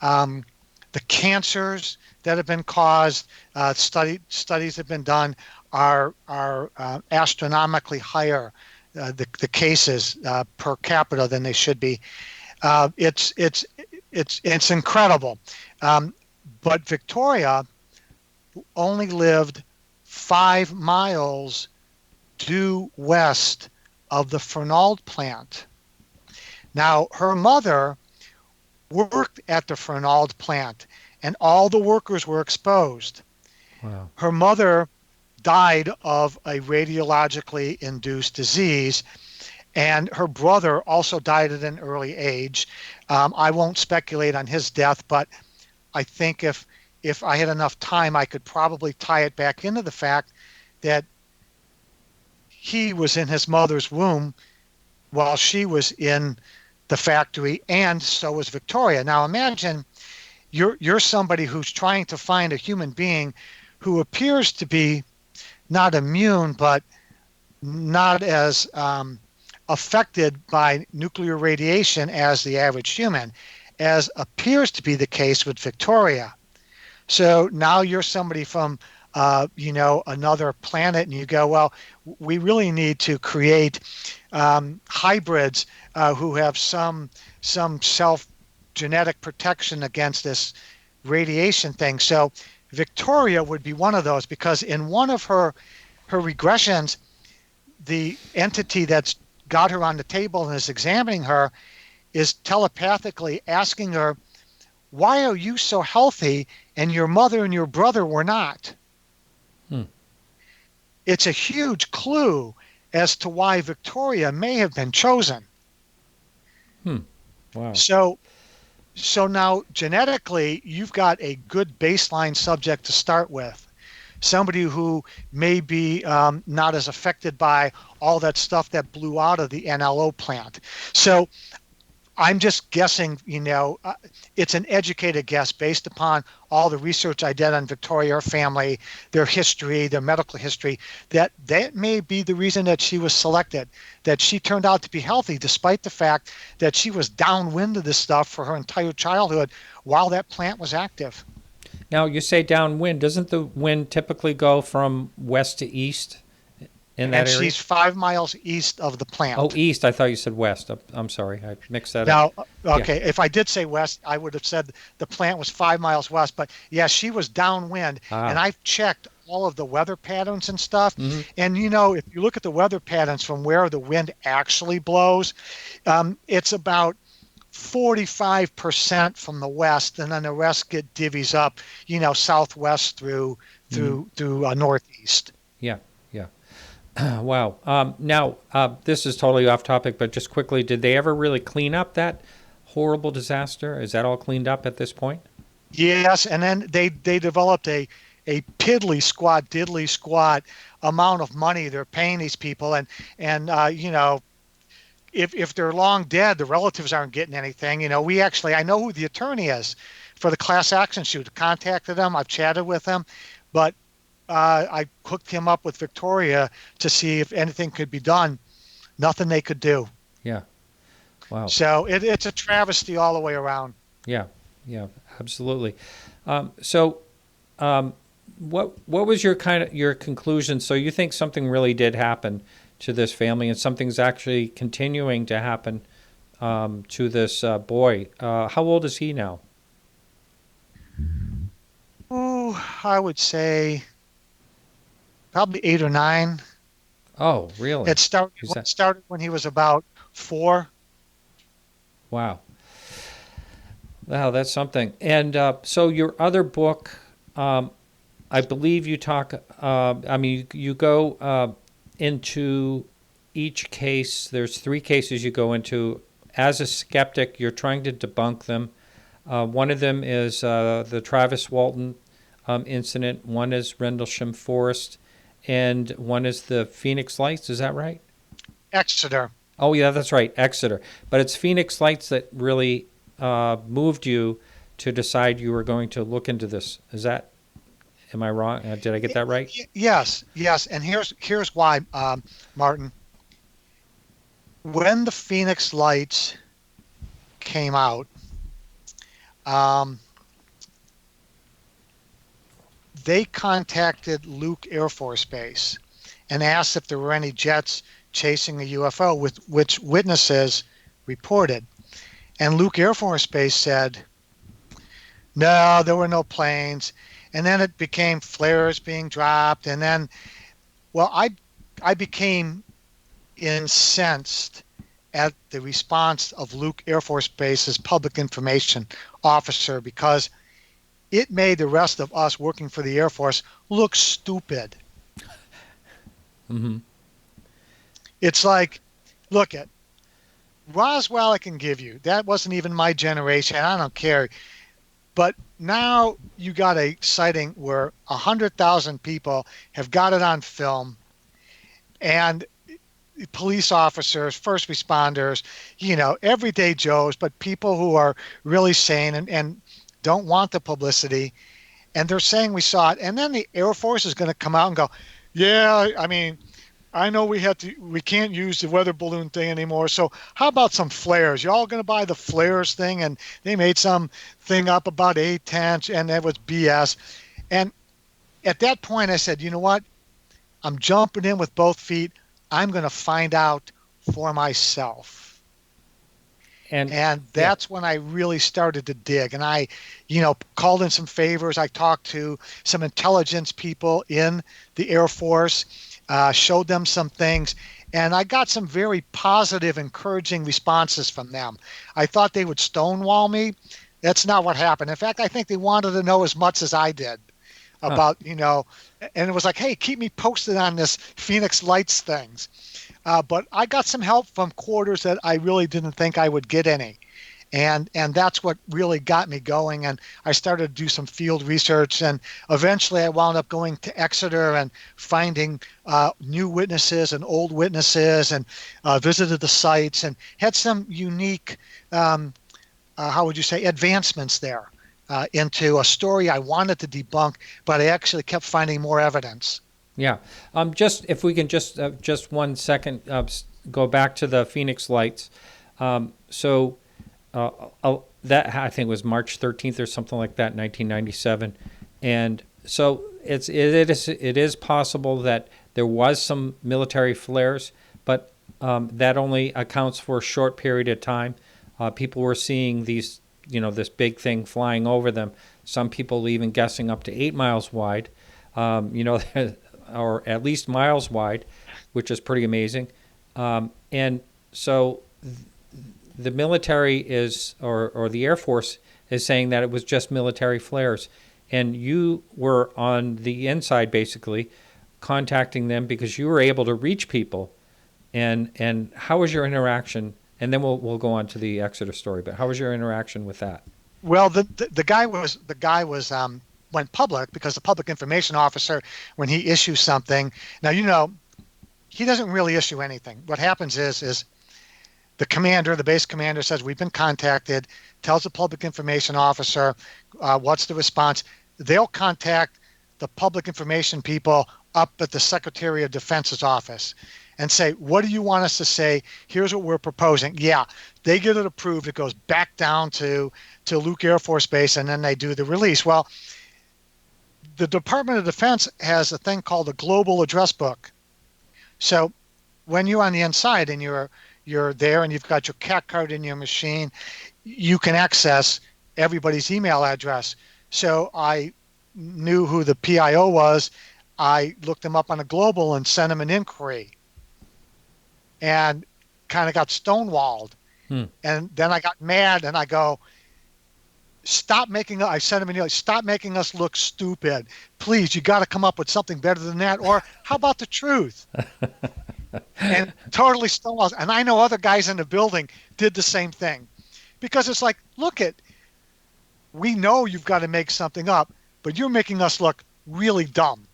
B: The cancers that have been caused, studies have been done, are astronomically higher, the cases per capita than they should be. It's incredible. But Victoria only lived 5 miles due west of the Fernald plant. Now, her mother worked at the Fernald plant, and all the workers were exposed.
A: Wow.
B: Her mother died of a radiologically induced disease, and her brother also died at an early age. I won't speculate on his death, but I think if I had enough time, I could probably tie it back into the fact that he was in his mother's womb while she was in the factory, and so was Victoria. Now imagine you're somebody who's trying to find a human being who appears to be not immune, but not as affected by nuclear radiation as the average human, as appears to be the case with Victoria. So now you're somebody from another planet, and you go, well, we really need to create hybrids who have some self genetic protection against this radiation thing. So Victoria would be one of those, because in one of her regressions, the entity that's got her on the table and is examining her is telepathically asking her, why are you so healthy and your mother and your brother were not? It's a huge clue as to why Victoria may have been chosen.
A: Wow.
B: So now genetically, you've got a good baseline subject to start with. Somebody who may be not as affected by all that stuff that blew out of the NLO plant. So I'm just guessing, it's an educated guess based upon all the research I did on Victoria, her family, their history, their medical history, that may be the reason that she was selected, that she turned out to be healthy despite the fact that she was downwind of this stuff for her entire childhood while that plant was active.
A: Now, you say downwind. Doesn't the wind typically go from west to east in that area?
B: And she's 5 miles east of the plant.
A: Oh, east. I thought you said west. I'm sorry. I mixed that
B: now,
A: up.
B: okay, yeah. If I did say west, I would have said the plant was 5 miles west. But, yeah, she was downwind. And I've checked all of the weather patterns and stuff. Mm-hmm. And, if you look at the weather patterns from where the wind actually blows, it's about 45% from the west, and then the rest get divvies up, southwest through northeast.
A: Yeah. Wow. Now, this is totally off topic, but just quickly, did they ever really clean up that horrible disaster? Is that all cleaned up at this point? Yes,
B: and then they developed a diddly squat amount of money they're paying these people, and if they're long dead, the relatives aren't getting anything. I know who the attorney is for the class action suit. I contacted him. I've chatted with him, but I hooked him up with Victoria to see if anything could be done. Nothing they could do.
A: Yeah. Wow.
B: So it's a travesty all the way around.
A: Yeah, absolutely. What was your conclusion? So you think something really did happen to this family, and something's actually continuing to happen to this boy. How old is he now?
B: Oh, I would say probably 8 or 9.
A: Oh, really?
B: It started when he was about 4.
A: Wow. Wow, that's something. And so your other book, I believe you talk, you go into each case. There's 3 cases you go into. As a skeptic, you're trying to debunk them. One of them is the Travis Walton incident. One is Rendlesham Forest. And one is the Phoenix Lights. Is that right?
B: Exeter.
A: Oh, yeah, that's right, Exeter. But it's Phoenix Lights that really moved you to decide you were going to look into this. Am I wrong? Did I get that right?
B: Yes. And here's why, Martin. When the Phoenix Lights came out, they contacted Luke Air Force Base and asked if there were any jets chasing a UFO, with which witnesses reported. And Luke Air Force Base said, no, there were no planes. And then it became flares being dropped. And then, well, I became incensed at the response of Luke Air Force Base's public information officer, because it made the rest of us working for the Air Force look stupid.
A: Mm-hmm.
B: It's like, look at Roswell, I can give you. That wasn't even my generation. I don't care. But now you got a sighting where 100,000 people have got it on film, and police officers, first responders, everyday Joes, but people who are really sane and don't want the publicity, and they're saying we saw it. And then the Air Force is going to come out and go, yeah, I know we can't use the weather balloon thing anymore. So how about some flares? Y'all going to buy the flares thing? And they made some thing up about 8 and that was BS. And at that point I said, you know what? I'm jumping in with both feet. I'm going to find out for myself. And that's when I really started to dig. And I, called in some favors. I talked to some intelligence people in the Air Force, showed them some things, and I got some very positive, encouraging responses from them. I thought they would stonewall me. That's not what happened. In fact, I think they wanted to know as much as I did about, and it was like, hey, keep me posted on this Phoenix Lights things. But I got some help from quarters that I really didn't think I would get any. And that's what really got me going. And I started to do some field research. And eventually I wound up going to Exeter and finding new witnesses and old witnesses, and visited the sites and had some unique, advancements there into a story I wanted to debunk, but I actually kept finding more evidence.
A: Yeah. If we can just 1 second go back to the Phoenix Lights. That I think was March 13th or something like that, 1997, and so it is possible that there was some military flares, but that only accounts for a short period of time. People were seeing these, this big thing flying over them. Some people even guessing up to 8 miles wide. Or at least miles wide, which is pretty amazing. And so the military is, or the Air Force is saying that it was just military flares. And you were on the inside, basically, contacting them because you were able to reach people. And how was your interaction? And then we'll go on to the Exeter story. But how was your interaction with that?
B: Well, the guy went public because the public information officer, when he issues something, now he doesn't really issue anything. What happens is the base commander says we've been contacted, tells the public information officer what's the response. They'll contact the public information people up at the Secretary of Defense's office and say, what do you want us to say? Here's what we're proposing. Yeah, they get it approved. It goes back down to Luke Air Force Base, and then they do the release. Well, the Department of Defense has a thing called a global address book. So when you're on the inside and you're there and you've got your cat card in your machine, you can access everybody's email address. So I knew who the PIO was. I looked him up on a global and sent him an inquiry and kind of got stonewalled.
A: Hmm.
B: And then I got mad and I go, I sent him an email, stop making us look stupid. Please, you got to come up with something better than that. Or how about the truth? And totally stonewalled. And I know other guys in the building did the same thing because it's like, we know you've got to make something up, but you're making us look really dumb.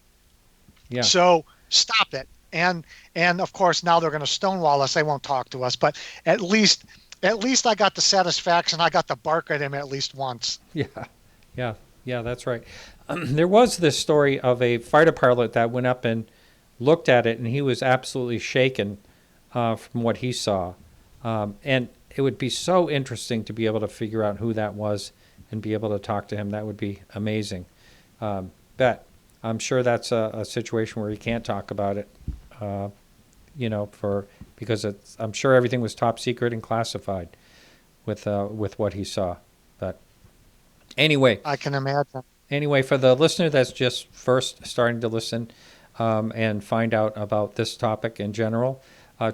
A: Yeah.
B: So stop it. And of course now they're going to stonewall us. They won't talk to us, but at least I got the satisfaction. I got to bark at him at least once.
A: Yeah, that's right. There was this story of a fighter pilot that went up and looked at it, and he was absolutely shaken from what he saw. And it would be so interesting to be able to figure out who that was and be able to talk to him. That would be amazing. Bet. I'm sure that's a situation where he can't talk about it, because I'm sure everything was top secret and classified with what he saw. But anyway,
B: I can imagine.
A: Anyway, for the listener that's just first starting to listen and find out about this topic in general,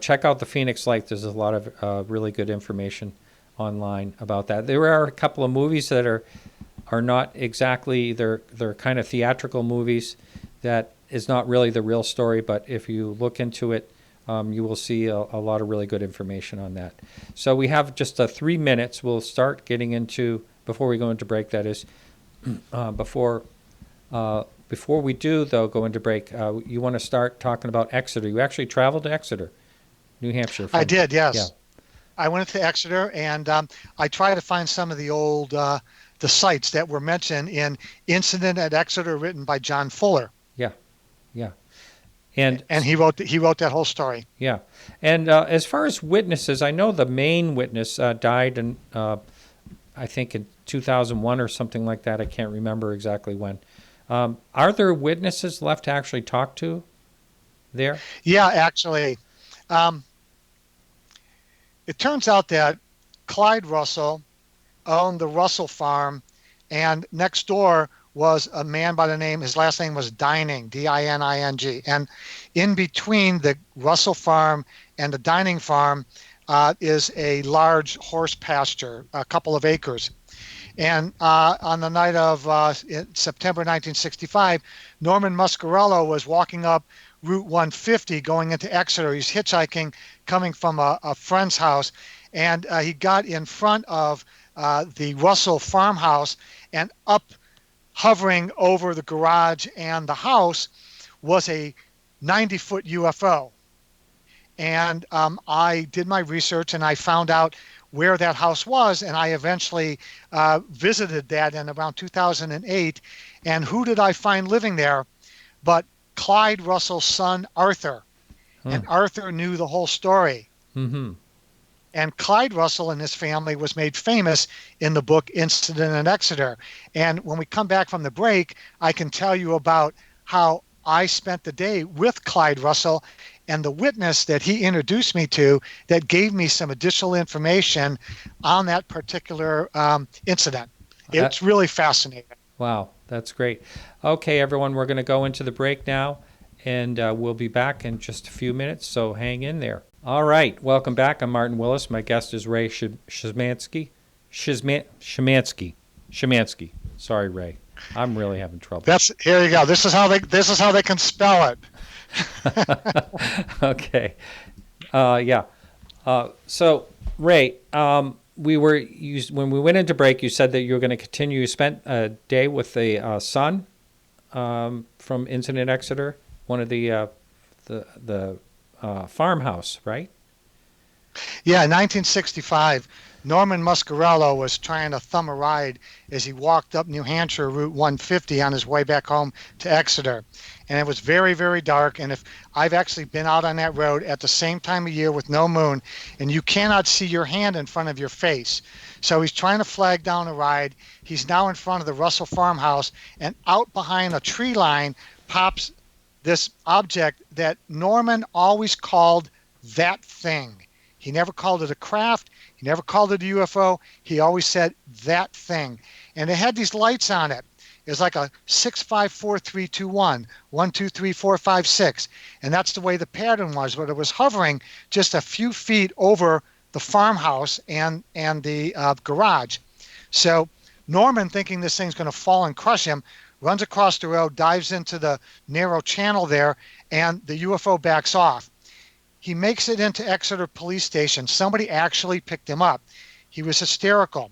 A: check out the Phoenix Light. There's a lot of really good information online about that. There are a couple of movies that are not exactly, they're kind of theatrical movies that is not really the real story, but if you look into it, you will see a lot of really good information on that. So we have just 3 minutes. We'll start getting into, before we go into break, that is, before we do, though, go into break, you want to start talking about Exeter. You actually traveled to Exeter, New Hampshire.
B: I did, yes.
A: Yeah.
B: I went to Exeter, and I tried to find some of the old the sites that were mentioned in Incident at Exeter, written by John Fuller.
A: Yeah. And
B: he wrote that whole story.
A: Yeah. And as far as witnesses, I know the main witness died in, I think in 2001 or something like that. I can't remember exactly when. Are there witnesses left to actually talk to there?
B: Yeah, actually. It turns out that Clyde Russell owned the Russell Farm, and next door was a man by the name, his last name was Dining, D-I-N-I-N-G. And in between the Russell Farm and the Dining Farm is a large horse pasture, a couple of acres. And on the night of September 1965, Norman Muscarello was walking up Route 150 going into Exeter. He's hitchhiking, coming from a friend's house, and he got in front of the Russell farmhouse, and up, hovering over the garage and the house, was a 90-foot UFO. And I did my research and I found out where that house was, and I eventually visited that in around 2008. And who did I find living there but Clyde Russell's son, Arthur. And Arthur knew the whole story.
A: Mm-hmm.
B: And Clyde Russell and his family was made famous in the book Incident at Exeter. And when we come back from the break, I can tell you about how I spent the day with Clyde Russell and the witness that he introduced me to that gave me some additional information on that particular incident. It's really fascinating.
A: Wow, that's great. Okay, everyone, we're going to go into the break now, and we'll be back in just a few minutes, so hang in there. All right, welcome back. I'm Martin Willis. My guest is Ray Szymanski. Szymanski. Sorry, Ray. I'm really having trouble.
B: Here you go. This is how they can spell it.
A: Okay. Yeah. So, Ray, when we went into break, you said that you were going to continue. You spent a day with a son from Incident Exeter, one of the farmhouse, right?
B: Yeah, in 1965, Norman Muscarello was trying to thumb a ride as he walked up New Hampshire Route 150 on his way back home to Exeter. And it was very, very dark. And if I've actually been out on that road at the same time of year with no moon, and you cannot see your hand in front of your face. So he's trying to flag down a ride. He's now in front of the Russell farmhouse, and out behind a tree line pops this object that Norman always called that thing. He never called it a craft. He never called it a UFO. He always said that thing. And it had these lights on it. It was like a 654-321, 1, 2, 3, 4, 5, 6. And that's the way the pattern was, but it was hovering just a few feet over the farmhouse and the garage. So Norman, thinking this thing's going to fall and crush him, runs across the road, dives into the narrow channel there, and the UFO backs off. He makes it into Exeter Police Station. Somebody actually picked him up. He was hysterical.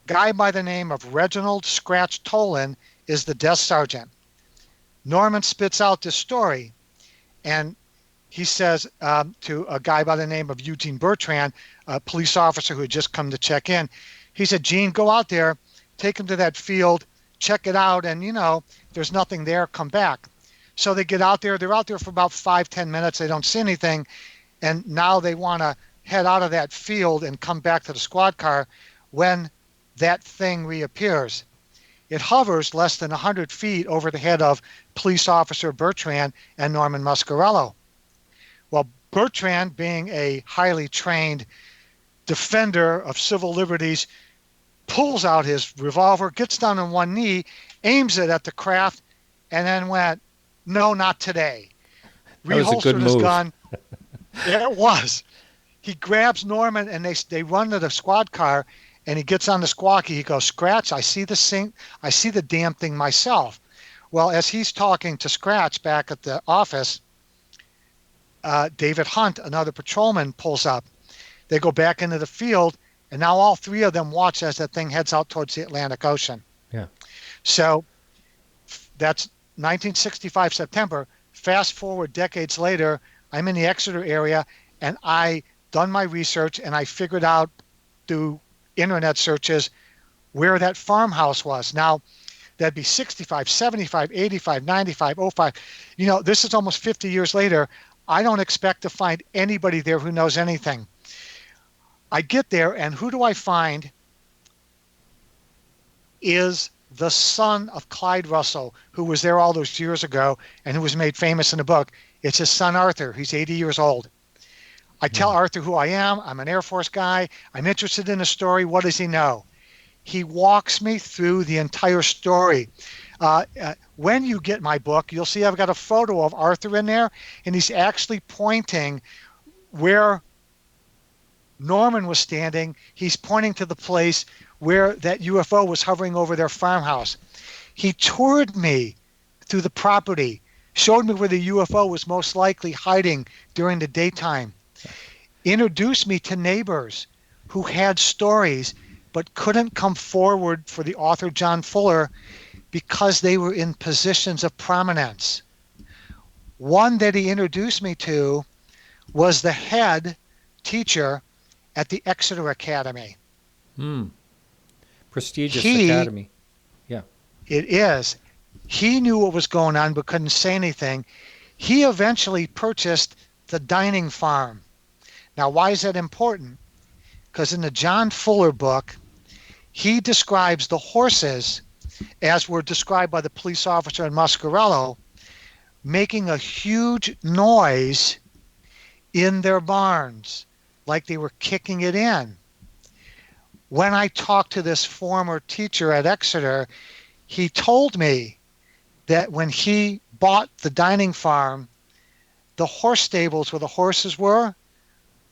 B: Guy by the name of Reginald Scratch Tolan is the desk sergeant. Norman spits out this story, and he says to a guy by the name of Eugene Bertrand, a police officer who had just come to check in, he said, Gene, go out there, take him to that field, check it out, and, if there's nothing there, come back. So they get out there. They're out there for about 5-10 minutes. They don't see anything. And now they want to head out of that field and come back to the squad car when that thing reappears. It hovers less than 100 feet over the head of police officer Bertrand and Norman Muscarello. Well, Bertrand, being a highly trained defender of civil liberties, pulls out his revolver, gets down on one knee, aims it at the craft, and then went, no, not today.
A: That was a good
B: Reholstered his
A: move.
B: gun. Yeah, it was. He grabs Norman, and they run to the squad car, and he gets on the squawky. He goes, Scratch, I see the damn thing myself. Well, as he's talking to Scratch back at the office, David Hunt, another patrolman, pulls up. They go back into the field, and now all three of them watch as that thing heads out towards the Atlantic Ocean.
A: Yeah.
B: So that's 1965 September. Fast forward decades later, I'm in the Exeter area, and I done my research, and I figured out through internet searches where that farmhouse was. Now, that'd be 65, 75, 85, 95, 05. This is almost 50 years later. I don't expect to find anybody there who knows anything. I get there, and who do I find is the son of Clyde Russell, who was there all those years ago and who was made famous in the book. It's his son, Arthur. He's 80 years old. I tell Arthur who I am. I'm an Air Force guy. I'm interested in the story. What does he know? He walks me through the entire story. When you get my book, you'll see I've got a photo of Arthur in there, and he's actually pointing where Norman was standing. He's pointing to the place where that UFO was hovering over their farmhouse. He toured me through the property, showed me where the UFO was most likely hiding during the daytime, introduced me to neighbors who had stories but couldn't come forward for the author John Fuller because they were in positions of prominence. One that he introduced me to was the head teacher at the Exeter Academy.
A: Prestigious academy. Yeah.
B: It is. He knew what was going on but couldn't say anything. He eventually purchased the dining farm. Now, why is that important? Because in the John Fuller book, he describes the horses, as were described by the police officer in Muscarello, making a huge noise in their barns, like they were kicking it in. When I talked to this former teacher at Exeter, he told me that when he bought the dining farm, the horse stables where the horses were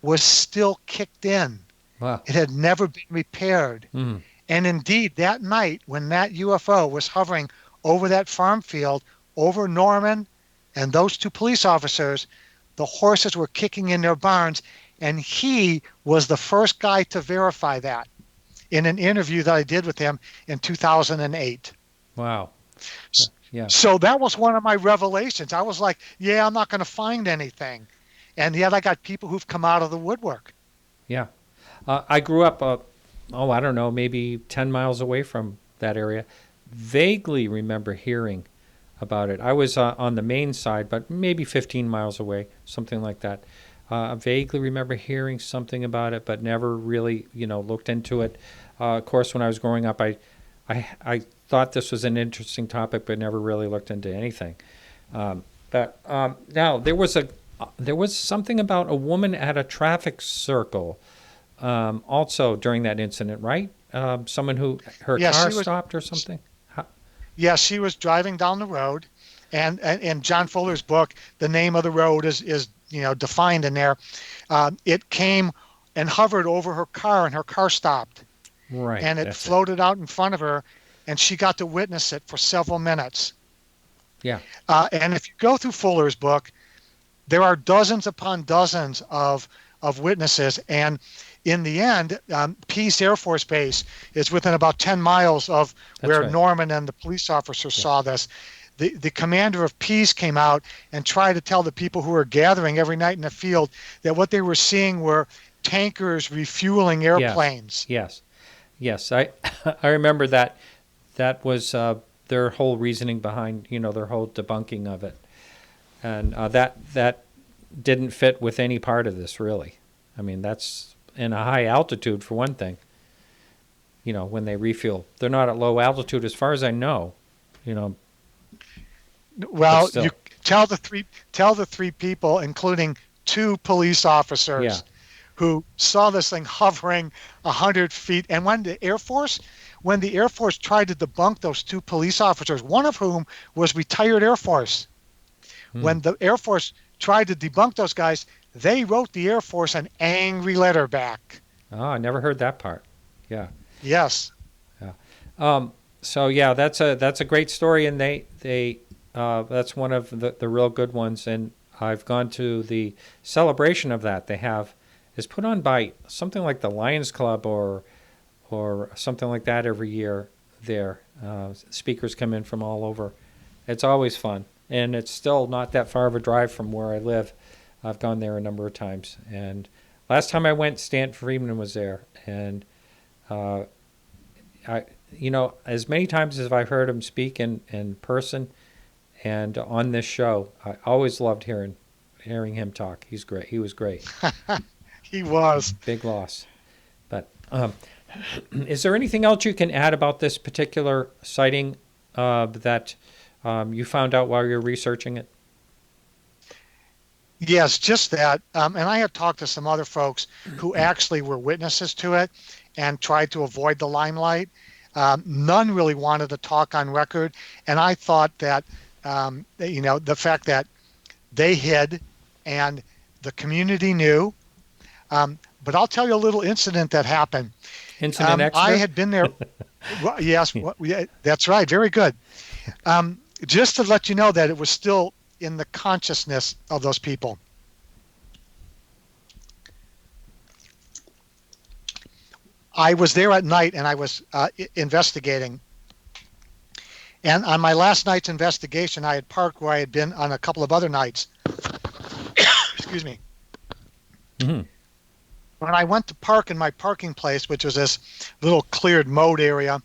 B: was still kicked in.
A: Wow.
B: It had never been repaired.
A: Mm.
B: And indeed, that night when that UFO was hovering over that farm field, over Norman and those two police officers, the horses were kicking in their barns, and he was the first guy to verify that in an interview that I did with him in 2008.
A: Wow. Yeah.
B: So that was one of my revelations. I was like, yeah, I'm not going to find anything. And yet I got people who've come out of the woodwork.
A: Yeah. I grew up, I don't know, maybe 10 miles away from that area. Vaguely remember hearing about it. I was on the main side, but maybe 15 miles away, something like that. I vaguely remember hearing something about it, but never really, looked into it. Of course, when I was growing up, I thought this was an interesting topic, but never really looked into anything. But now there was there was something about a woman at a traffic circle also during that incident, right? Someone who her
B: Yeah,
A: car
B: she was.
A: stopped or something.
B: Yeah, she was driving down the road, and in John Fuller's book, the name of the road is defined in there. It came and hovered over her car, and her car stopped,
A: Right,
B: and it
A: that's it.
B: floated out in front of her, and she got to witness it for several minutes.
A: Yeah,
B: And if you go through Fuller's book, there are dozens upon dozens of witnesses, and in the end, Pease Air Force Base is within about 10 miles of
A: that's
B: where
A: right.
B: Norman and the police officers
A: Yeah,
B: saw this. The commander of Pease came out and tried to tell the people who were gathering every night in the field that what they were seeing were tankers refueling
A: yes,
B: airplanes.
A: yes, yes. I I remember that. That was their whole reasoning behind their whole debunking of it, and that didn't fit with any part of this really. I mean, that's in a high altitude for one thing. When they refuel, they're not at low altitude as far as I know. You know, but
B: Well, you
A: still,
B: tell the three people, including two police
A: yeah,
B: officers, who saw this thing hovering 100 feet. And when the Air Force tried to debunk those two police officers, one of whom was retired Air Force,
A: hmm.
B: when the Air Force tried to debunk those guys, they wrote the Air Force an angry letter back.
A: Oh, I never heard that part. Yeah,
B: Yes.
A: yeah. So yeah, that's a great story, and they that's one of the real good ones. And I've gone to the celebration of that. They have is put on by something like the Lions Club or something like that every year. There, speakers come in from all over. It's always fun, and it's still not that far of a drive from where I live. I've gone there a number of times, and last time I went, Stan Freeman was there, and uh, I, as many times as I've heard him speak in person and on this show, I always loved hearing him talk. He's great. He was great.
B: He was.
A: Big loss. But is there anything else you can add about this particular sighting that you found out while you're researching it?
B: Yes, just that. And I have talked to some other folks who actually were witnesses to it and tried to avoid the limelight. None really wanted to talk on record. And I thought that, the fact that they hid and the community knew. But I'll tell you a little incident that happened.
A: Incident
B: I
A: extra?
B: had been there. Well, yes, yeah, that's right. Very good. Just to let you know that it was still in the consciousness of those people. I was there at night and I was investigating. And on my last night's investigation, I had parked where I had been on a couple of other nights. Excuse me.
A: Hmm.
B: When I went to park in my parking place, which was this little cleared mode area,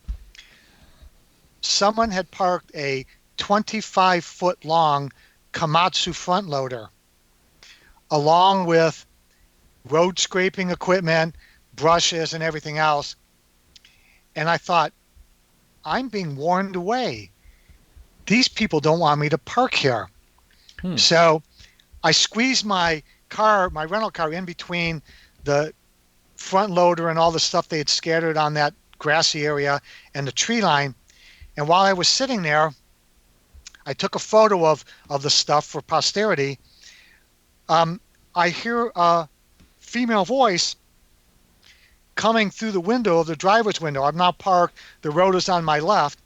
B: someone had parked a 25-foot long Komatsu front loader along with road scraping equipment, brushes, and everything else. And I thought, I'm being warned away. These people don't want me to park here.
A: Hmm.
B: So I squeezed my rental car, in between the front loader and all the stuff they had scattered on that grassy area and the tree line. And while I was sitting there, I took a photo of the stuff for posterity. I hear a female voice coming through the window of the driver's window. I'm now parked. The road is on my left.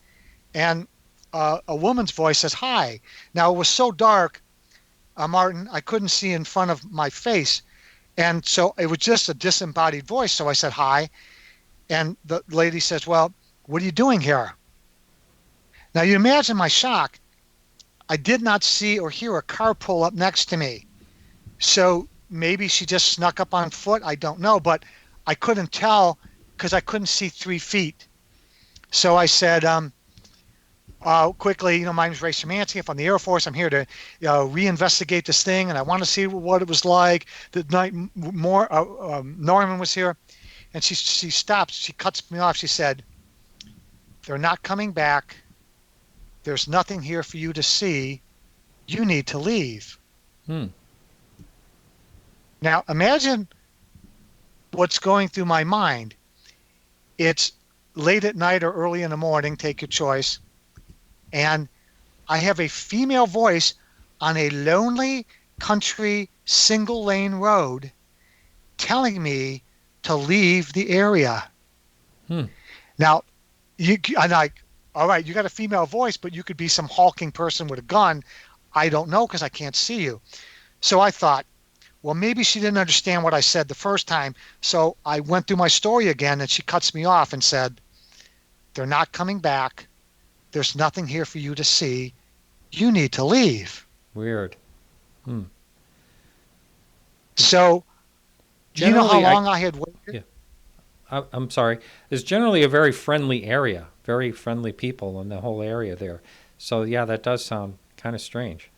B: And a woman's voice says, "Hi." Now, it was so dark, Martin, I couldn't see in front of my face. And so it was just a disembodied voice. So I said, "Hi." And the lady says, "Well, what are you doing here?" Now, you imagine my shock. I did not see or hear a car pull up next to me. So maybe she just snuck up on foot. I don't know. But I couldn't tell because I couldn't see 3 feet. So I said, quickly, my name is Ray Szymanski. I'm from the Air Force. I'm here to reinvestigate this thing, and I want to see what it was like the night Norman was here. And she stops. She cuts me off. She said, "They're not coming back. There's nothing here for you to see. You need to leave."
A: Hmm.
B: Now, imagine what's going through my mind. It's late at night or early in the morning, take your choice, and I have a female voice on a lonely country single lane road telling me to leave the area.
A: Hmm.
B: Now, I'm like, all right, you got a female voice, but you could be some hulking person with a gun. I don't know because I can't see you. So I thought, well, maybe she didn't understand what I said the first time. So I went through my story again, and she cuts me off and said, they're not coming back. There's nothing here for you to see. You need to leave.
A: Weird. Hmm.
B: So, do you know how
A: Generally,
B: long I had waited?
A: yeah, I'm sorry. It's generally a very friendly area, very friendly people in the whole area there. So yeah, that does sound kind of strange.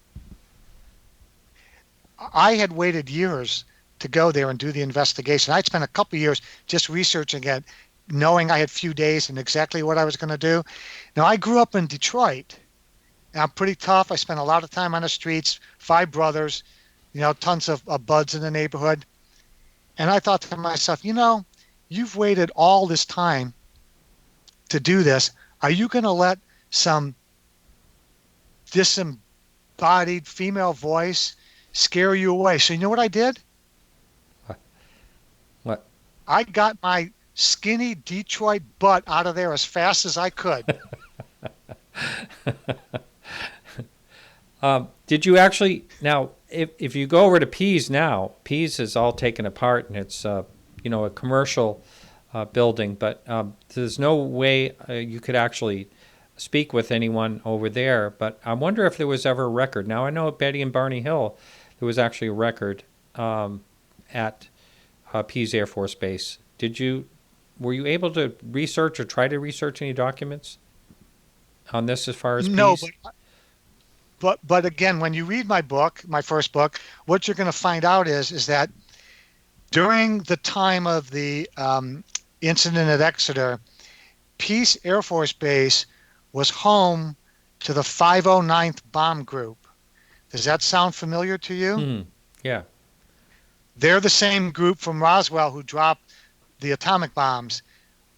B: I had waited years to go there and do the investigation. I'd spent a couple of years just researching it, knowing I had few days and exactly what I was going to do. Now, I grew up in Detroit. And I'm pretty tough. I spent a lot of time on the streets, 5 brothers, tons of buds in the neighborhood. And I thought to myself, you've waited all this time to do this. Are you going to let some disembodied female voice scare you away? So you know what I did?
A: What?
B: I got my skinny Detroit butt out of there as fast as I could.
A: Did you actually now? If you go over to Pease now, Pease is all taken apart and it's a commercial building, but there's no way you could actually speak with anyone over there. But I wonder if there was ever a record. Now I know at Betty and Barney Hill there was actually a record at Pease Air Force Base. Were you able to research or try to research any documents on this as far as
B: No,
A: Pease?
B: but again, when you read my book, my first book, what you're going to find out is that during the time of the incident at Exeter, Pease Air Force Base was home to the 509th Bomb Group. Does that sound familiar to you?
A: Yeah.
B: They're the same group from Roswell who dropped the atomic bombs.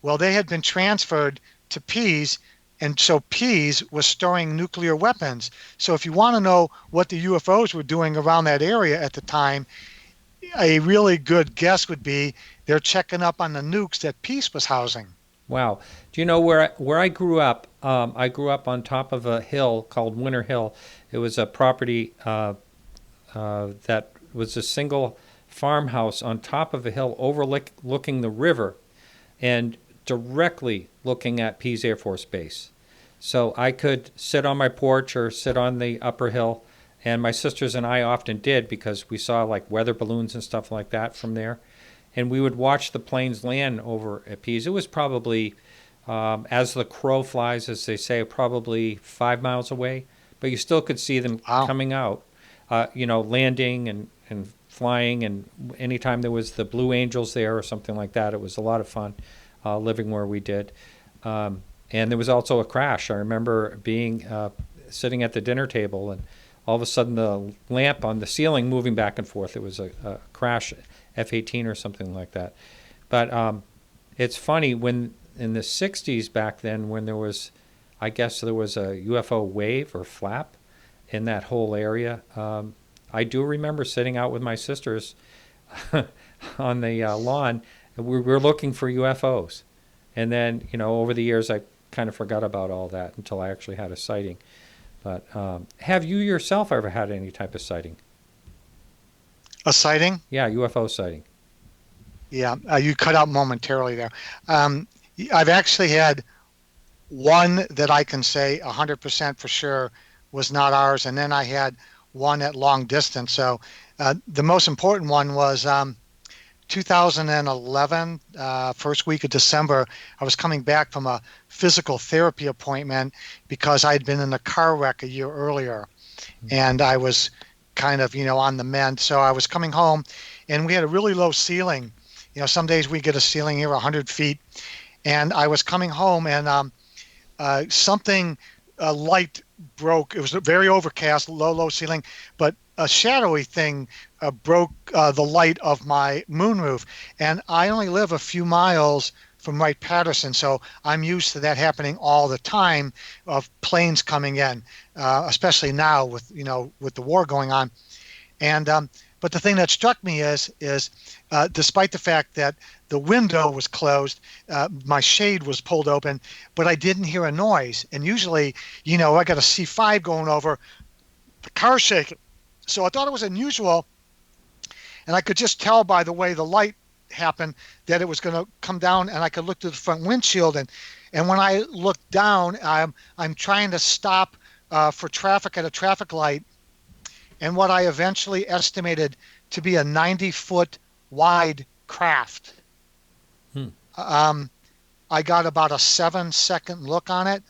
B: Well, they had been transferred to Pease, and so Pease was storing nuclear weapons. So if you want to know what the UFOs were doing around that area at the time, a really good guess would be they're checking up on the nukes that Pease was housing.
A: Wow. Do you know where I grew up? I grew up on top of a hill called Winter Hill. It was a property that was a single farmhouse on top of a hill overlooking the river and directly looking at Pease Air Force Base. So I could sit on my porch or sit on the upper hill, and my sisters and I often did because we saw like weather balloons and stuff like that from there. And we would watch the planes land over at Pease. It was probably, as the crow flies, as they say, probably 5 miles away, but you still could see them coming out, landing and flying. And anytime there was the Blue Angels there or something like that, it was a lot of fun living where we did. And there was also a crash. I remember being sitting at the dinner table and all of a sudden the lamp on the ceiling moving back and forth. It was a crash, F-18 or something like that. But it's funny, when in the 60s back then, when I guess there was a UFO wave or flap in that whole area, I do remember sitting out with my sisters on the lawn. We were looking for UFOs. And then, over the years, I kind of forgot about all that until I actually had a sighting. But have you yourself ever had any type of sighting?
B: A sighting?
A: Yeah, UFO sighting.
B: Yeah, you cut out momentarily there. I've actually had one that I can say 100% for sure was not ours, and then I had one at long distance. So the most important one was 2011, first week of December. I was coming back from a physical therapy appointment because I'd been in a car wreck a year earlier, and I was kind of, on the mend. So I was coming home, and we had a really low ceiling. Some days we get a ceiling here 100 feet, and I was coming home, and something, a light broke. It was very overcast, low ceiling, but a shadowy thing broke the light of my moonroof. And I only live a few miles from Wright-Patterson, so I'm used to that happening all the time, of planes coming in, especially now with with the war going on. And but the thing that struck me is despite the fact that the window was closed, my shade was pulled open, but I didn't hear a noise. And usually, I got a C5 going over, the car shaking. So I thought it was unusual, and I could just tell by the way the light happened that it was going to come down, and I could look through the front windshield. And when I looked down, I'm trying to stop for traffic at a traffic light, and what I eventually estimated to be a 90-foot wide craft. I got about a 7-second look on it.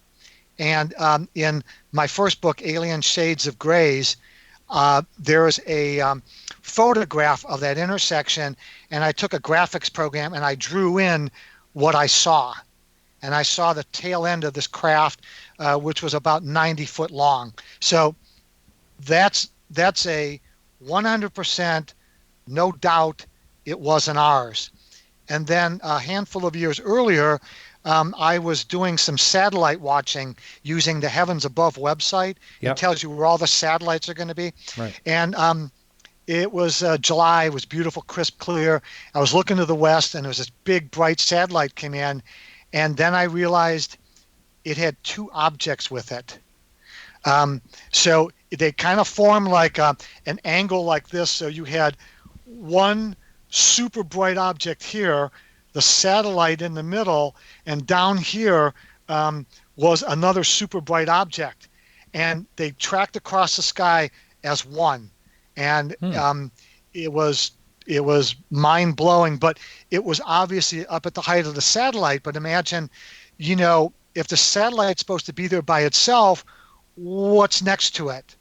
B: And in my first book, Alien Shades of Grays, there is a photograph of that intersection, and I took a graphics program and I drew in what I saw. And I saw the tail end of this craft, which was about 90 foot long. So that's a 100%, no doubt it wasn't ours. And then a handful of years earlier, I was doing some satellite watching using the Heavens Above website.
A: Yep.
B: It tells you where all the satellites are going to be.
A: Right.
B: And it was July. It was beautiful, crisp, clear. I was looking to the west, and there was this big, bright satellite came in. And then I realized it had two objects with it. So they kind of formed like an angle like this. So you had one super bright object here, the satellite in the middle, and down here was another super bright object. And they tracked across the sky as one. And it was mind blowing, but it was obviously up at the height of the satellite. But imagine, if the satellite's supposed to be there by itself, what's next to it?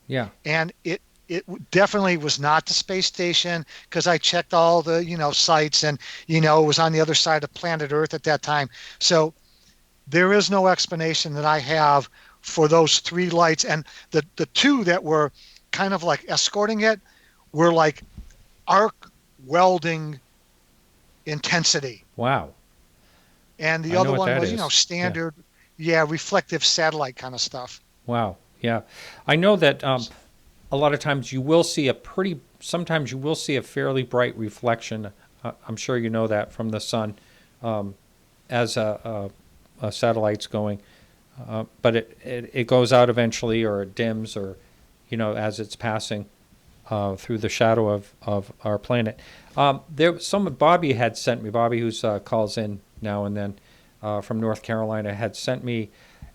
A: Yeah.
B: And it definitely was not the space station, because I checked all the, sites, and, it was on the other side of planet Earth at that time. So there is no explanation that I have for those three lights. And the two that were kind of like escorting it were like arc welding intensity.
A: Wow.
B: And the
A: I
B: other
A: know what
B: one
A: that
B: was,
A: is.
B: standard, reflective satellite kind of stuff.
A: Wow. Yeah. I know that a lot of times you will see sometimes you will see a fairly bright reflection. I'm sure you know that from the sun as a satellite's going. But it goes out eventually, or it dims, or, as it's passing through the shadow of our planet. Bobby had sent me, Bobby, who's calls in now and then from North Carolina, had sent me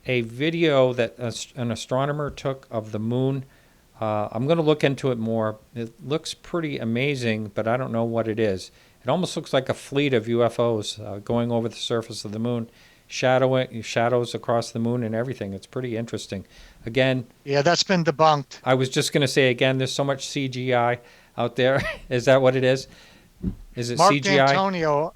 A: a video that an astronomer took of the moon. I'm going to look into it more. It looks pretty amazing, but I don't know what it is. It almost looks like a fleet of UFOs going over the surface of the moon, shadows across the moon and everything. It's pretty interesting. Again,
B: yeah, that's been debunked.
A: I was just going to say again, there's so much CGI out there. Is that what it is? Is it CGI?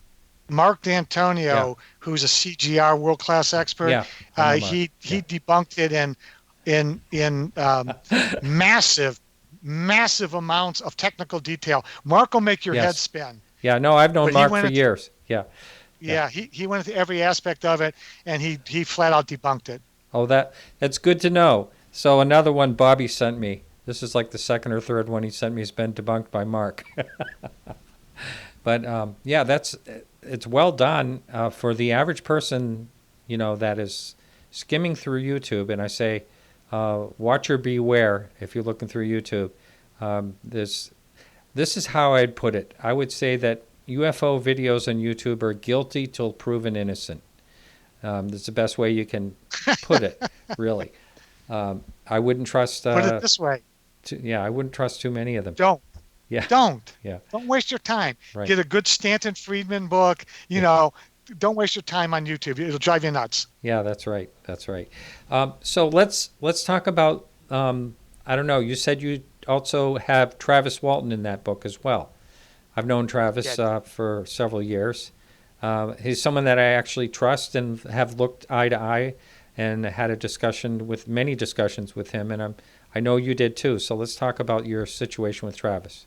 B: Mark D'Antonio, who's a CGR world-class expert, he debunked it in massive amounts of technical detail. Mark will make your head spin.
A: Yeah, no, I've known Mark for years. Yeah,
B: he went into every aspect of it, and he flat out debunked it.
A: Oh, that's good to know. So another one Bobby sent me. This is like the second or third one he sent me has been debunked by Mark. But it's well done for the average person, that is skimming through YouTube. And I say, watch or beware if you're looking through YouTube. This is how I'd put it. I would say that UFO videos on YouTube are guilty till proven innocent. That's the best way you can put it, really. I wouldn't trust...
B: put it this way.
A: I wouldn't trust too many of them.
B: Don't.
A: Yeah.
B: Don't.
A: Yeah.
B: Don't waste your time.
A: Right.
B: Get a good Stanton Friedman book. Don't waste your time on YouTube. It'll drive you nuts.
A: Yeah, that's right. That's right. So let's talk about, I don't know, you said you also have Travis Walton in that book as well. I've known Travis for several years. He's someone that I actually trust and have looked eye to eye and had many discussions with him. And I know you did too. So let's talk about your situation with Travis.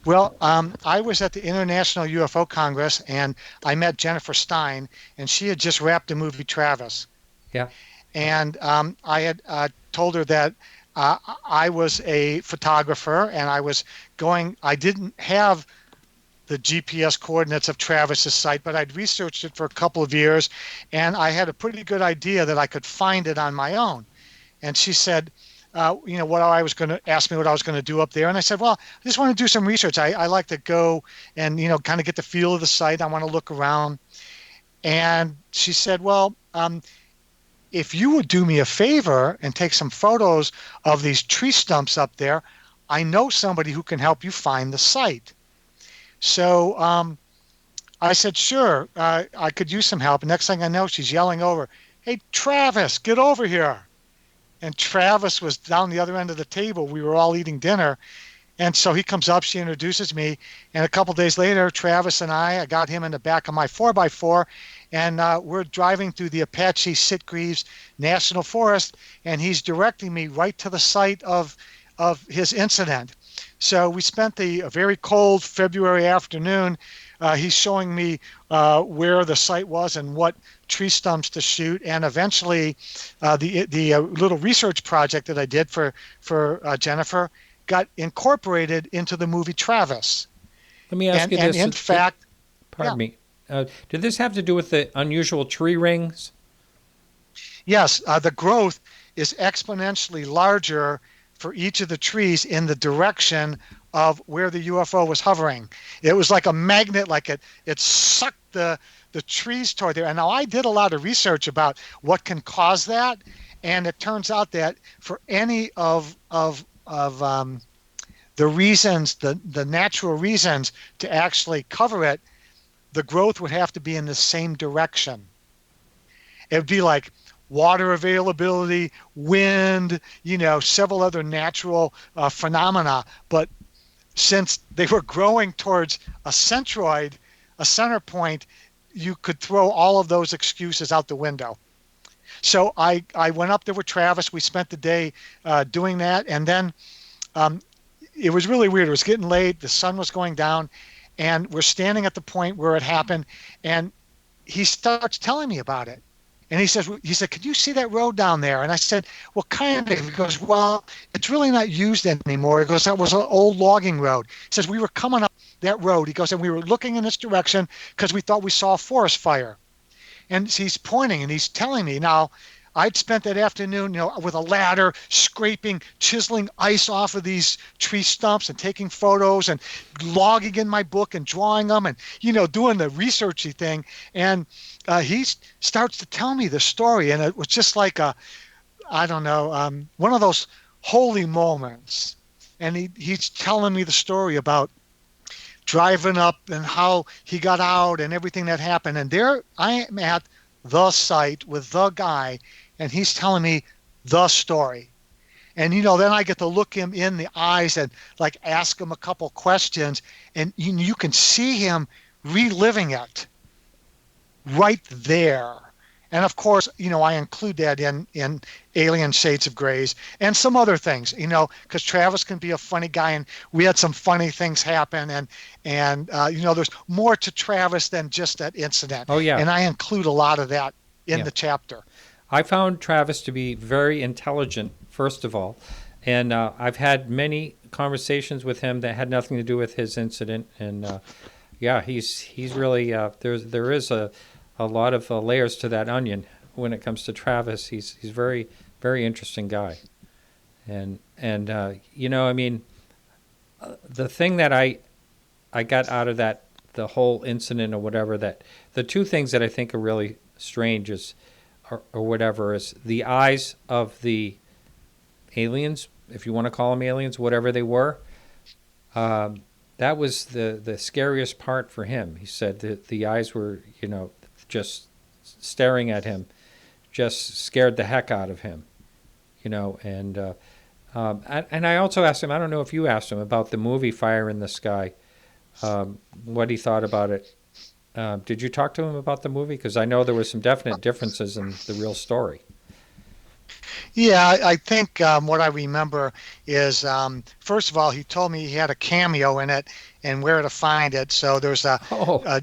B: Well, I was at the International UFO Congress, and I met Jennifer Stein, and she had just wrapped the movie Travis.
A: Yeah.
B: And I had told her that I was a photographer, and I didn't have the GPS coordinates of Travis's site, but I'd researched it for a couple of years, and I had a pretty good idea that I could find it on my own. And she said, what I was going to ask me what I was going to do up there. And I said, well, I just want to do some research. I like to go and, kind of get the feel of the site. I want to look around. And she said, well, if you would do me a favor and take some photos of these tree stumps up there, I know somebody who can help you find the site. So I said, sure, I could use some help. And next thing I know, she's yelling over, hey, Travis, get over here. And Travis was down the other end of the table. We were all eating dinner. And so he comes up, she introduces me. And a couple days later, Travis and I got him in the back of my 4x4. And we're driving through the Apache Sitgreaves National Forest. And he's directing me right to the site of his incident. So we spent a very cold February afternoon. He's showing me where the site was and what tree stumps to shoot. And eventually the little research project that I did for Jennifer got incorporated into the movie Travis.
A: Let me ask you this.
B: And in fact,
A: pardon me. Did this have to do with the unusual tree rings?
B: Yes, the growth is exponentially larger for each of the trees in the direction of where the UFO was hovering. It was like a magnet, like it sucked the trees toward there. And now I did a lot of research about what can cause that, and it turns out that for any of the reasons, the natural reasons to actually cover it, the growth would have to be in the same direction. It would be like water availability, wind, several other natural phenomena. But since they were growing towards a centroid, a center point, you could throw all of those excuses out the window. So I went up there with Travis. We spent the day doing that. And then it was really weird. It was getting late. The sun was going down. And we're standing at the point where it happened. And he starts telling me about it. And he said, can you see that road down there? And I said, well, kind of. He goes, well, it's really not used anymore. He goes, that was an old logging road. He says, we were coming up that road. He goes, and we were looking in this direction because we thought we saw a forest fire. And he's pointing and he's telling me. Now, I'd spent that afternoon, with a ladder, scraping, chiseling ice off of these tree stumps and taking photos and logging in my book and drawing them and, doing the researchy thing. And he starts to tell me the story. And it was just like one of those holy moments. And he's telling me the story about driving up and how he got out and everything that happened. And there I am at the site with the guy, and he's telling me the story. And, then I get to look him in the eyes and like ask him a couple questions, and you can see him reliving it right there. And of course, I include that in Alien Shades of Grays and some other things, because Travis can be a funny guy, and we had some funny things happen. And there's more to Travis than just that incident.
A: Oh, yeah.
B: And I include a lot of that in the chapter.
A: I found Travis to be very intelligent, first of all. And I've had many conversations with him that had nothing to do with his incident. And he's really, there is a lot of layers to that onion when it comes to Travis. He's very, very interesting guy. And the thing that I got out of that, the whole incident or whatever, that the two things that I think are really strange is the eyes of the aliens, if you want to call them aliens, whatever they were. That was the scariest part for him. He said that the eyes were, just staring at him, just scared the heck out of him, And I also asked him, I don't know if you asked him about the movie Fire in the Sky, what he thought about it. Did you talk to him about the movie? Because I know there were some definite differences in the real story.
B: Yeah, I think what I remember is first of all, he told me he had a cameo in it and where to find it. So there's
A: Oh,
B: a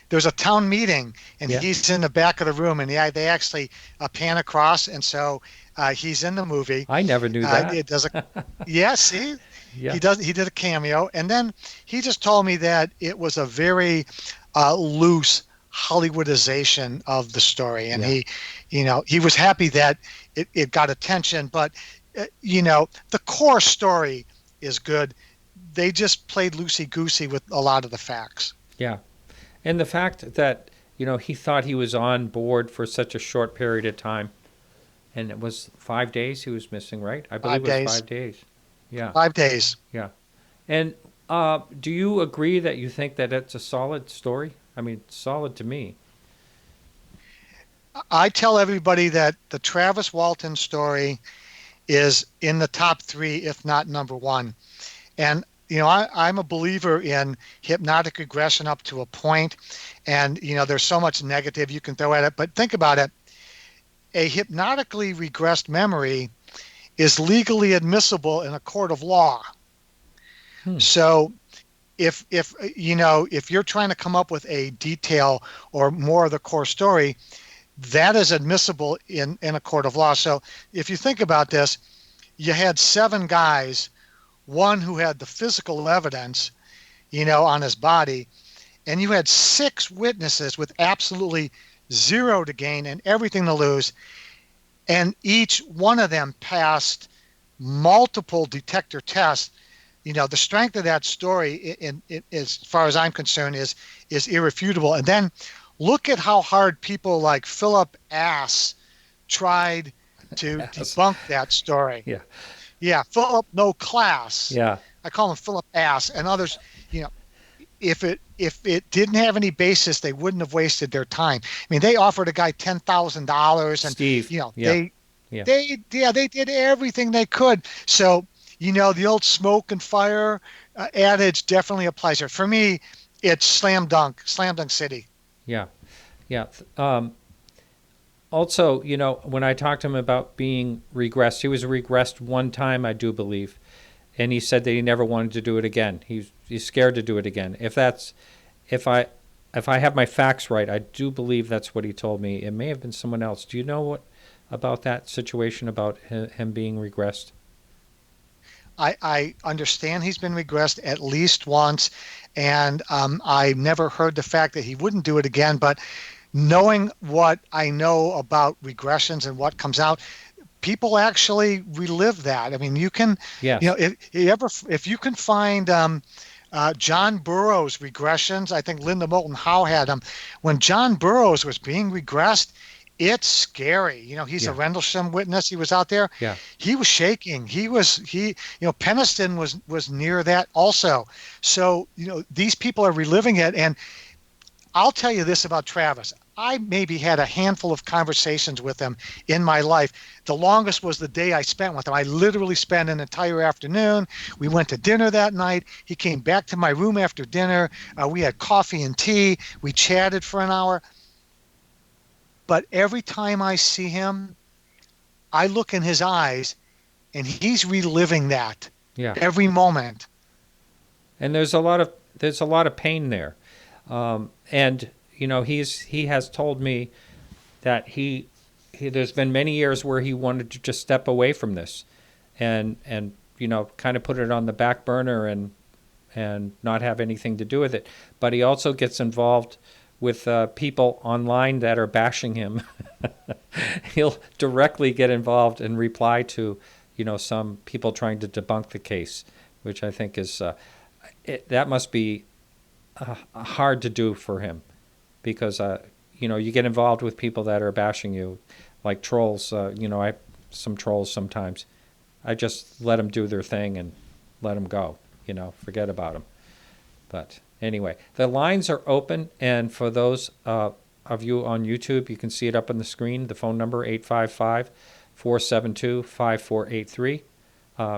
B: there's a town meeting, and
A: yeah.
B: he's in the back of the room, and they actually pan across, and so he's in the movie.
A: I never knew that.
B: It does a Yeah, see,
A: Yeah,
B: he did a cameo, and then he just told me that it was a very loose Hollywoodization of the story, and
A: yeah,
B: he was happy that it got attention, but the core story is good. They just played loosey goosey with a lot of the facts.
A: yeah. And the fact that, he thought he was on board for such a short period of time, and it was 5 days he was missing, right? I believe
B: Five
A: it was
B: days.
A: 5 days. Yeah,
B: 5 days.
A: yeah. And do you agree that you think that it's a solid story? I mean, solid to me.
B: I tell everybody that the Travis Walton story is in the top three, if not number one. And I'm a believer in hypnotic regression up to a point, and there's so much negative you can throw at it. But think about it: a hypnotically regressed memory is legally admissible in a court of law.
A: Hmm.
B: So if you're trying to come up with a detail or more of the core story, that is admissible in a court of law. So if you think about this, you had seven guys, one who had the physical evidence, on his body, and you had six witnesses with absolutely zero to gain and everything to lose, and each one of them passed multiple detector tests. The strength of that story, as far as I'm concerned, is irrefutable. And then look at how hard people like Philip Ass tried to
A: Yes.
B: debunk that story.
A: Yeah.
B: Yeah, Philip No Class.
A: Yeah.
B: I call him Philip Ass, and others. You know, if it didn't have any basis, they wouldn't have wasted their time. I mean, they offered a guy $10,000, and
A: Steve. Yeah.
B: they
A: Yeah.
B: they did everything they could. So the old smoke and fire adage definitely applies here. For me, it's slam dunk city.
A: Yeah. Yeah. Also, when I talked to him about being regressed, he was regressed one time, I do believe, and he said that he never wanted to do it again. He's scared to do it again. If I have my facts right, I do believe that's what he told me. It may have been someone else. Do you know what about that situation about him being regressed?
B: I understand he's been regressed at least once, and I never heard the fact that he wouldn't do it again. But knowing what I know about regressions and what comes out, people actually relive that. I mean, you can,
A: Yes.
B: if you can find John Burroughs regressions, I think Linda Moulton Howe had them. When John Burroughs was being regressed, it's scary. He's a
A: Yeah.
B: Rendlesham witness. He was out there.
A: Yeah.
B: He was shaking. Peniston was near that also. So, these people are reliving it. And I'll tell you this about Travis. I maybe had a handful of conversations with him in my life. The longest was the day I spent with him. I literally spent an entire afternoon. We went to dinner that night. He came back to my room after dinner. We had coffee and tea. We chatted for an hour. But every time I see him, I look in his eyes, and he's reliving that
A: Yeah.
B: every moment.
A: And there's a lot of pain there, and he has told me that he there's been many years where he wanted to just step away from this, and kind of put it on the back burner and not have anything to do with it. But he also gets involved with people online that are bashing him. He'll directly get involved and reply to some people trying to debunk the case, which I think is that must be hard to do for him, because you get involved with people that are bashing you, like trolls. I some trolls sometimes. I just let them do their thing and let them go. Forget about them. But anyway, the lines are open, and for those of you on YouTube, you can see it up on the screen. The phone number 855-472-5483.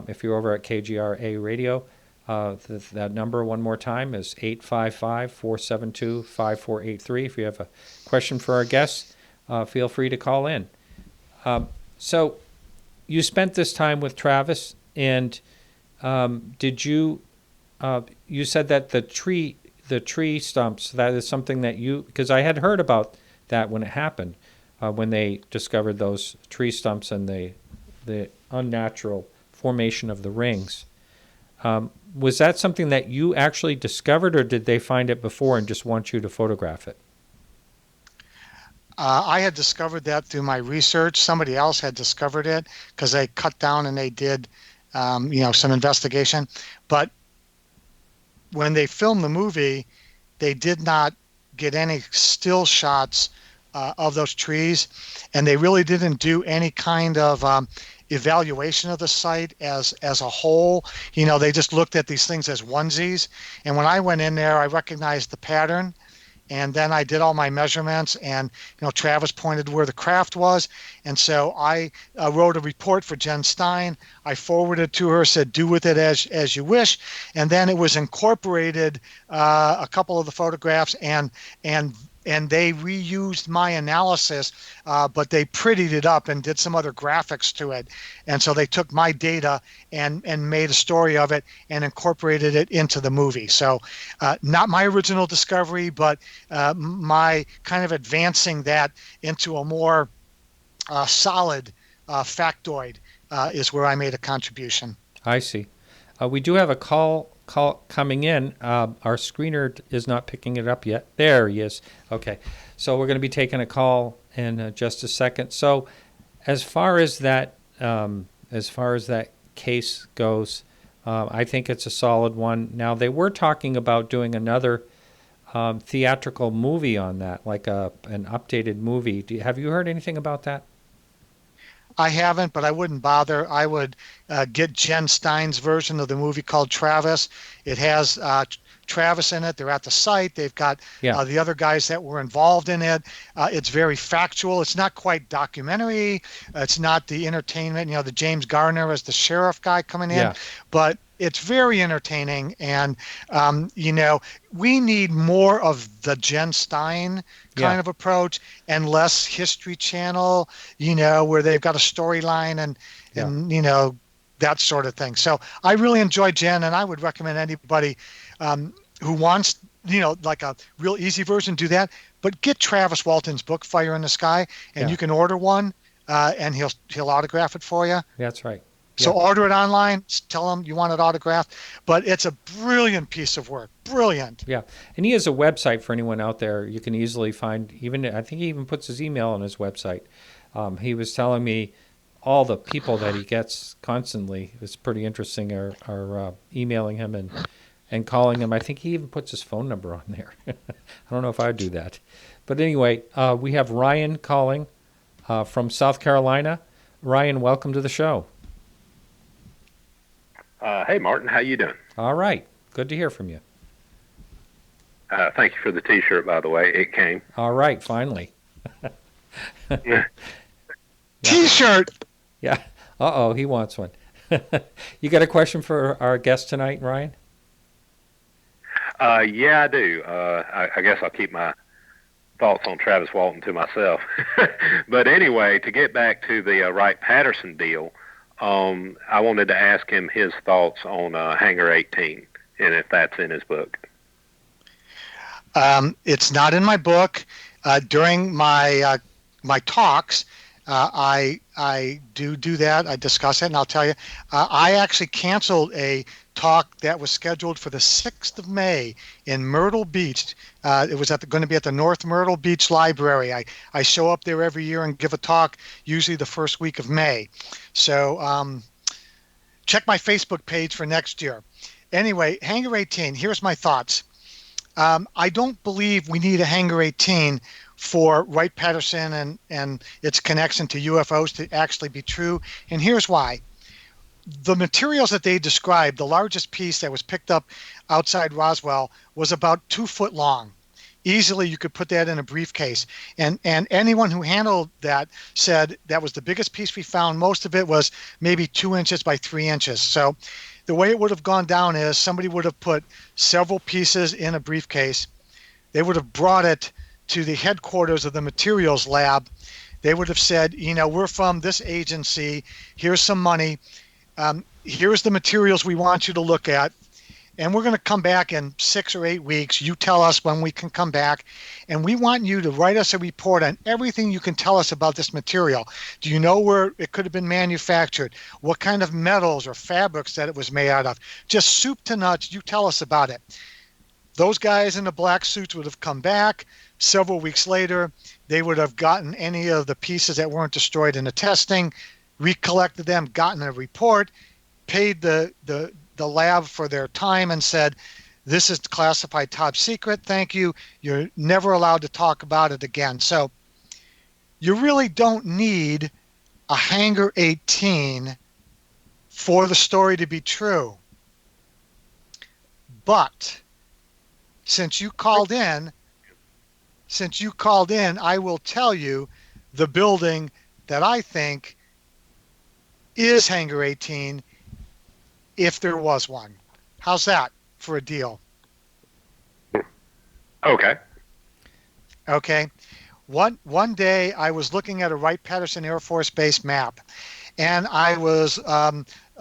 A: If you're over at KGRA Radio, that number one more time is 855-472-5483. If you have a question for our guests, feel free to call in. So you spent this time with Travis, and did you? You said that the tree stumps. That is something that you, because I had heard about that when it happened, when they discovered those tree stumps and the unnatural formation of the rings. Was that something that you actually discovered, or did they find it before and just want you to photograph it?
B: I had discovered that through my research. Somebody else had discovered it because they cut down and they did, some investigation. But when they filmed the movie, they did not get any still shots of those trees, and they really didn't do any kind of evaluation of the site as a whole. They just looked at these things as onesies. And when I went in there, I recognized the pattern. And then I did all my measurements, and Travis pointed where the craft was, and so I wrote a report for Jen Stein. I forwarded to her, said do with it as you wish, and then it was incorporated, a couple of the photographs, and they reused my analysis, but they prettied it up and did some other graphics to it. And so they took my data and made a story of it and incorporated it into the movie. So not my original discovery, but my kind of advancing that into a more solid factoid is where I made a contribution.
A: I see. We do have a call coming in. Our screener is not picking it up yet. There he is. Okay. So we're going to be taking a call in just a second. So as far as that case goes, I think it's a solid one. Now, they were talking about doing another theatrical movie on that, like an updated movie. Have you heard anything about that?
B: I haven't, but I wouldn't bother. I would get Jen Stein's version of the movie called Travis. It has Travis in it. They're at the site. They've got the other guys that were involved in it. It's very factual. It's not quite documentary. It's not the entertainment, the James Garner as the sheriff guy coming in, but it's very entertaining. And, we need more of the Jen Stein kind of approach and less History Channel, where they've got a storyline and that sort of thing. So I really enjoy Jen, and I would recommend anybody who wants, like a real easy version, do that. But get Travis Walton's book, Fire in the Sky, and you can order one, and he'll autograph it for you.
A: That's right.
B: So order it online, tell him you want it autographed, but it's a brilliant piece of work. Brilliant.
A: Yeah. And he has a website for anyone out there. You can easily find, I think he even puts his email on his website. He was telling me all the people that he gets constantly, it's pretty interesting, are emailing him and calling him. I think he even puts his phone number on there. I don't know if I'd do that. But anyway, we have Ryan calling from South Carolina. Ryan, welcome to the show.
C: Hey, Martin, how you doing?
A: All right. Good to hear from you.
C: Thank you for the T-shirt, by the way. It came.
A: All right, finally.
B: T-shirt!
A: Yeah. Uh-oh, he wants one. You got a question for our guest tonight, Ryan?
C: Yeah, I do. I guess I'll keep my thoughts on Travis Walton to myself. But anyway, to get back to the Wright-Patterson deal, I wanted to ask him his thoughts on Hangar 18, and if that's in his book.
B: It's not in my book. During my talks, I do that. I discuss it, and I'll tell you, I actually canceled a talk that was scheduled for the 6th of May in Myrtle Beach. It was going to be at the North Myrtle Beach Library. I show up there every year and give a talk, usually the first week of May. So check my Facebook page for next year. Anyway, Hangar 18, here's my thoughts. I don't believe we need a Hangar 18 for Wright-Patterson and its connection to UFOs to actually be true. And here's why. The materials that they described, the largest piece that was picked up outside Roswell was about 2 foot long. Easily you could put that in a briefcase. And anyone who handled that said that was the biggest piece we found. Most of it was maybe 2 inches by 3 inches. So the way it would have gone down is somebody would have put several pieces in a briefcase. They would have brought it to the headquarters of the materials lab. They would have said, we're from this agency. Here's some money. Here's the materials we want you to look at. And we're going to come back in 6 or 8 weeks. You tell us when we can come back. And we want you to write us a report on everything you can tell us about this material. Do you know where it could have been manufactured? What kind of metals or fabrics that it was made out of? Just soup to nuts, you tell us about it. Those guys in the black suits would have come back. Several weeks later, they would have gotten any of the pieces that weren't destroyed in the testing, recollected them, gotten a report, paid the lab for their time and said, this is classified top secret. Thank you. You're never allowed to talk about it again. So you really don't need a Hangar 18 for the story to be true. But since you called in, I will tell you the building that I think is Hangar 18 if there was one. How's that for a deal?
C: Okay.
B: Okay. One day I was looking at a Wright-Patterson Air Force Base map, and I was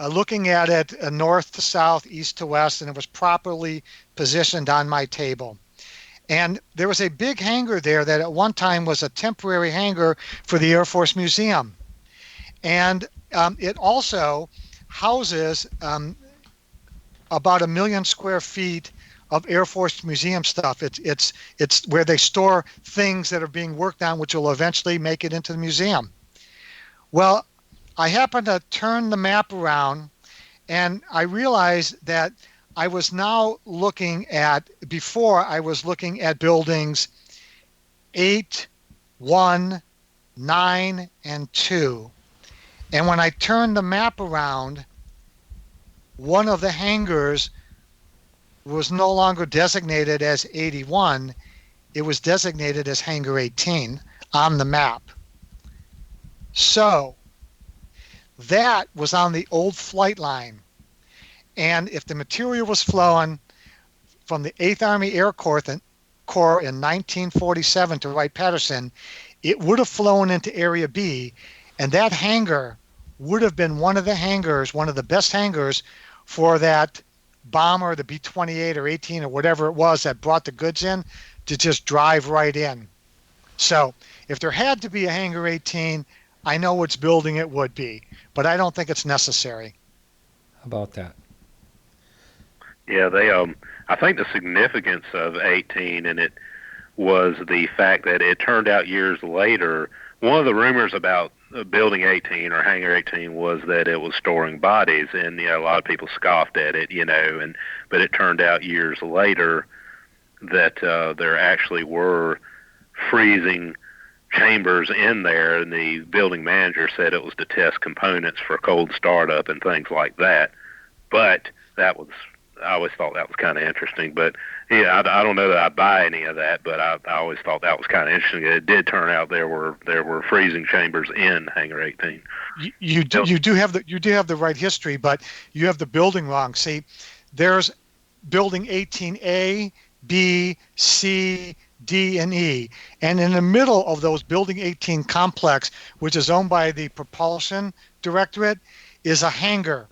B: looking at it north to south, east to west, and it was properly positioned on my table. And there was a big hangar there that at one time was a temporary hangar for the Air Force Museum. And it also houses about 1 million square feet of Air Force Museum stuff. It's where they store things that are being worked on, which will eventually make it into the museum. Well, I happened to turn the map around, and I realized that I was now looking at, before I was looking at buildings 8, 1, 9, and 2. And when I turned the map around, one of the hangars was no longer designated as 81. It was designated as Hangar 18 on the map. So that was on the old flight line. And if the material was flown from the 8th Army Air Corps in 1947 to Wright-Patterson, it would have flown into Area B, and that hangar would have been one of the hangars, one of the best hangars for that bomber, the B-28 or 18 or whatever it was that brought the goods in, to just drive right in. So if there had to be a Hangar 18, I know which building it would be, but I don't think it's necessary.
A: How about that?
C: Yeah, I think the significance of 18, and it was the fact that it turned out years later, one of the rumors about Building 18 or Hangar 18 was that it was storing bodies, and a lot of people scoffed at it, but it turned out years later that there actually were freezing chambers in there, and the building manager said it was to test components for cold startup and things like that. But I always thought that was kind of interesting. But yeah, I don't know that I buy any of that, but I always thought that was kind of interesting. It did turn out there were freezing chambers in Hangar 18.
B: You do have the right history, but you have the building wrong. See, there's Building 18A, B, C, D, and E, and in the middle of those Building 18 complex, which is owned by the Propulsion Directorate, is a hangar,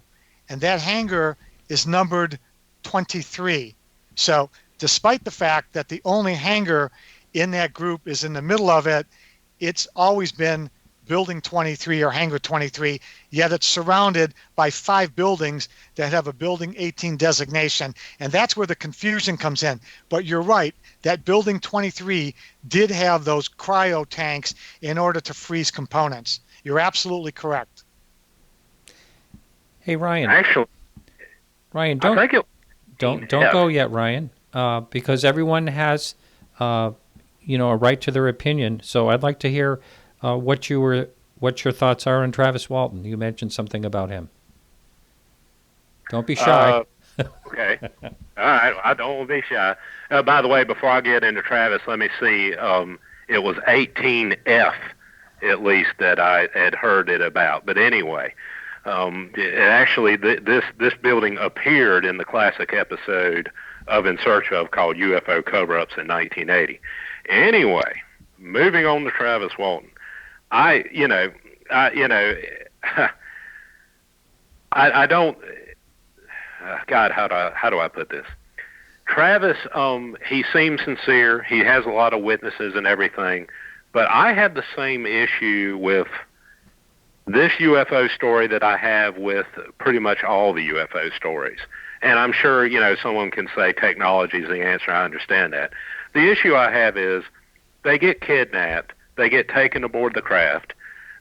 B: and that hangar is numbered 23. So despite the fact that the only hangar in that group is in the middle of it, it's always been Building 23 or Hangar 23, yet it's surrounded by 5 buildings that have a Building 18 designation, and that's where the confusion comes in. But you're right, that Building 23 did have those cryo tanks in order to freeze components. You're absolutely correct.
A: Hey, Ryan.
C: Actually,
A: Ryan, don't go yet, Ryan, because everyone has, a right to their opinion. So I'd like to hear what your thoughts are on Travis Walton. You mentioned something about him. Don't be shy.
C: Okay. All right. I don't want to be shy. By the way, before I get into Travis, let me see. It was 18F, at least, that I had heard it about. But anyway, actually, this building appeared in the classic episode of In Search Of called UFO Cover-Ups in 1980. Anyway, moving on to Travis Walton. I, you know, I, you know, I don't. God, how do I put this? Travis, he seems sincere. He has a lot of witnesses and everything, but I have the same issue with this UFO story that I have with pretty much all the UFO stories. And I'm sure, someone can say technology is the answer. I understand that. The issue I have is they get kidnapped, they get taken aboard the craft,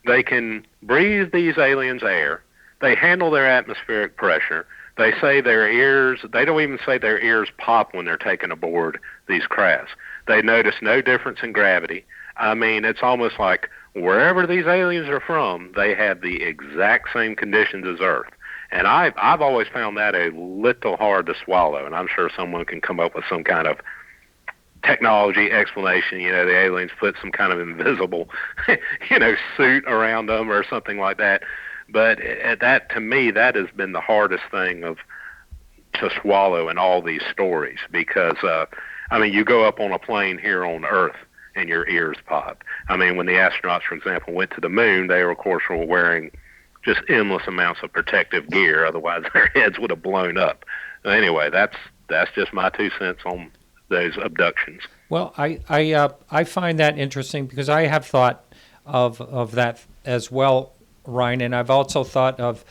C: they can breathe these aliens' air, they handle their atmospheric pressure, they say their ears, they don't even say their ears pop when they're taken aboard these crafts. They notice no difference in gravity. I mean, it's almost like wherever these aliens are from, they have the exact same conditions as Earth. And I've always found that a little hard to swallow, and I'm sure someone can come up with some kind of technology explanation. The aliens put some kind of invisible, suit around them or something like that. But that, to me, that has been the hardest thing to swallow in all these stories because, you go up on a plane here on Earth and your ears pop. I mean, when the astronauts, for example, went to the moon, they, of course, were wearing just endless amounts of protective gear. Otherwise, their heads would have blown up. Anyway, that's just my 2 cents on those abductions.
A: Well, I find that interesting because I have thought of that as well, Ryan, and I've also thought of,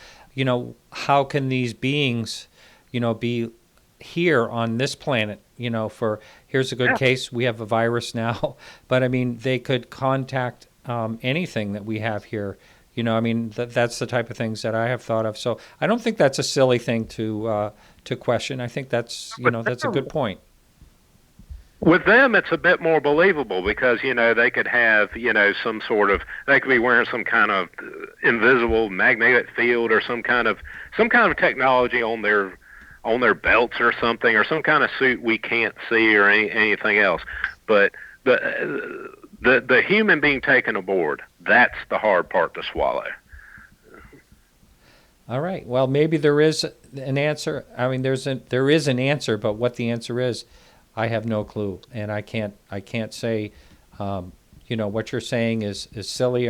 A: how can these beings, be here on this planet? Here's a good case. We have a virus now, but I mean, they could contact anything that we have here. That's the type of things that I have thought of. So I don't think that's a silly thing to question. I think that's that's a good point.
C: With them, it's a bit more believable because, they could have, some sort of, they could be wearing some kind of invisible magnetic field or some kind of technology on their belts or something, or some kind of suit we can't see or anything else. But the human being taken aboard, that's the hard part to swallow.
A: All right. Well, maybe there is an answer. I mean, there is an answer, but what the answer is, I have no clue, and I can't say, what you're saying is silly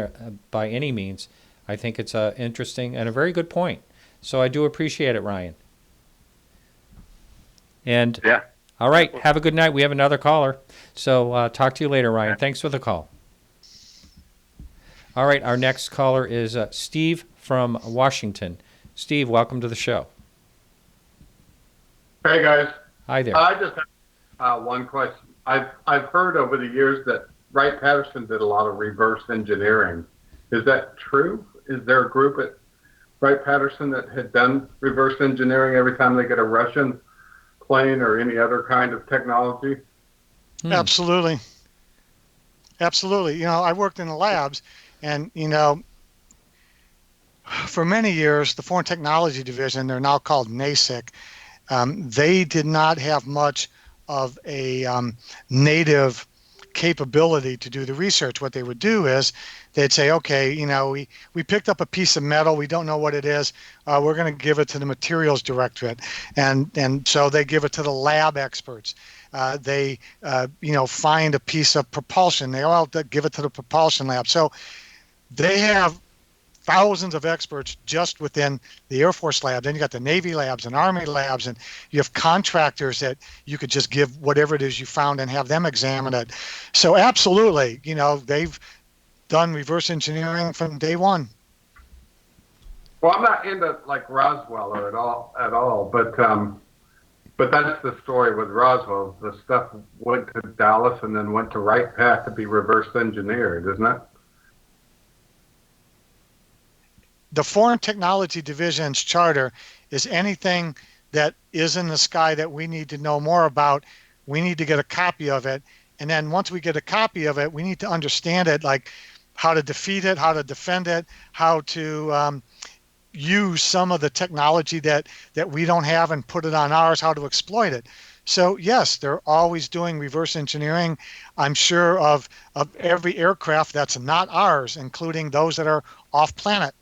A: by any means. I think it's interesting and a very good point. So I do appreciate it, Ryan. And
C: yeah.
A: All right. Have a good night. We have another caller. So talk to you later, Ryan. Thanks for the call. All right. Our next caller is Steve from Washington. Steve, welcome to the show.
D: Hey, guys.
A: Hi there.
D: I just have one question. I've heard over the years that Wright-Patterson did a lot of reverse engineering. Is that true? Is there a group at Wright-Patterson that had done reverse engineering every time they get a Russian plane or any other kind of technology?
B: Absolutely. I worked in the labs, and for many years the Foreign Technology Division, they're now called NASIC, they did not have much of a native capability to do the research. What they would do is they'd say, okay, we picked up a piece of metal, we don't know what it is, we're going to give it to the materials directorate, and so they give it to the lab experts. They find a piece of propulsion, they all give it to the propulsion lab. So they have thousands of experts just within the Air Force lab. Then you got the Navy labs and Army labs, and you have contractors that you could just give whatever it is you found and have them examine it. So absolutely, they've done reverse engineering from day one.
D: Well, I'm not into like Roswell at all, but that's the story with Roswell. The stuff went to Dallas and then went to Wright-Patt to be reverse engineered, isn't it?
B: The Foreign Technology Division's charter is anything that is in the sky that we need to know more about. We need to get a copy of it. And then once we get a copy of it, we need to understand it, like how to defeat it, how to defend it, how to use some of the technology that we don't have and put it on ours, how to exploit it. So yes, they're always doing reverse engineering, I'm sure, of every aircraft that's not ours, including those that are off planet.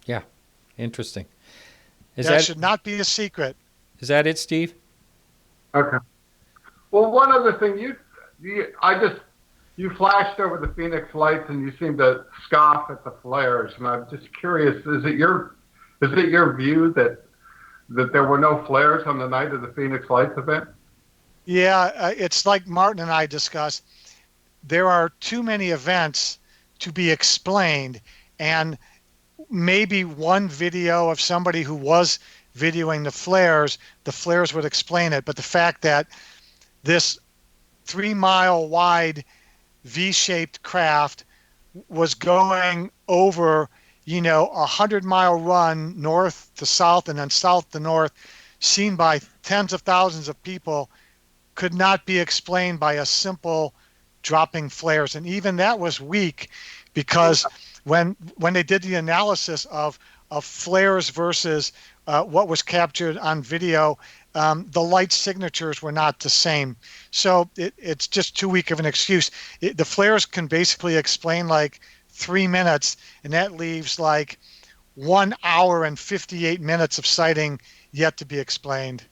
A: Yeah, interesting.
B: That should not be a secret.
A: Is that it, Steve?
D: Okay. Well, one other thing, You flashed over the Phoenix Lights and you seemed to scoff at the flares. And I'm just curious, is it your view that there were no flares on the night of the Phoenix Lights event?
B: Yeah, it's like Martin and I discussed. There are too many events to be explained, and maybe one video of somebody who was videoing the flares would explain it. But the fact that this 3-mile wide V-shaped craft was going over, 100-mile run north to south and then south to north, seen by tens of thousands of people, could not be explained by a simple dropping flares. And even that was weak, because when they did the analysis of flares versus what was captured on video, the light signatures were not the same. So it's just too weak of an excuse. The flares can basically explain like 3 minutes, and that leaves like 1 hour and 58 minutes of sighting yet to be explained.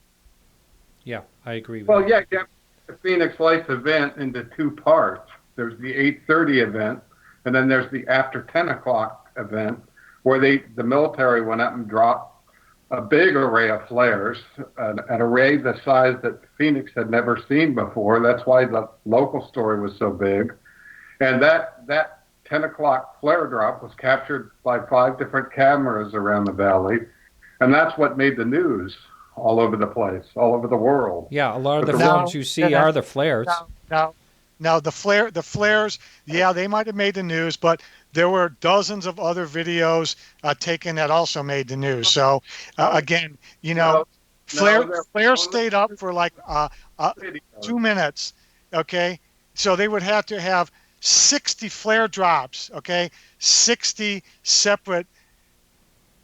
A: Yeah, I agree with
D: Well,
A: that.
D: yeah, the Phoenix Lights event into 2 parts. There's the 8:30 event, and then there's the after 10 o'clock event, where the military went up and dropped a big array of flares, an array the size that Phoenix had never seen before. That's why the local story was so big. And that 10 o'clock flare drop was captured by 5 different cameras around the valley. And that's what made the news all over the place, all over the world.
A: Yeah, a lot of the
B: No,
A: films you see are the flares.
B: No, the flares, yeah, they might have made the news, but there were dozens of other videos taken that also made the news. So again, flares stayed up for like 2 minutes. Okay, so they would have to have 60 flare drops. Okay, 60 separate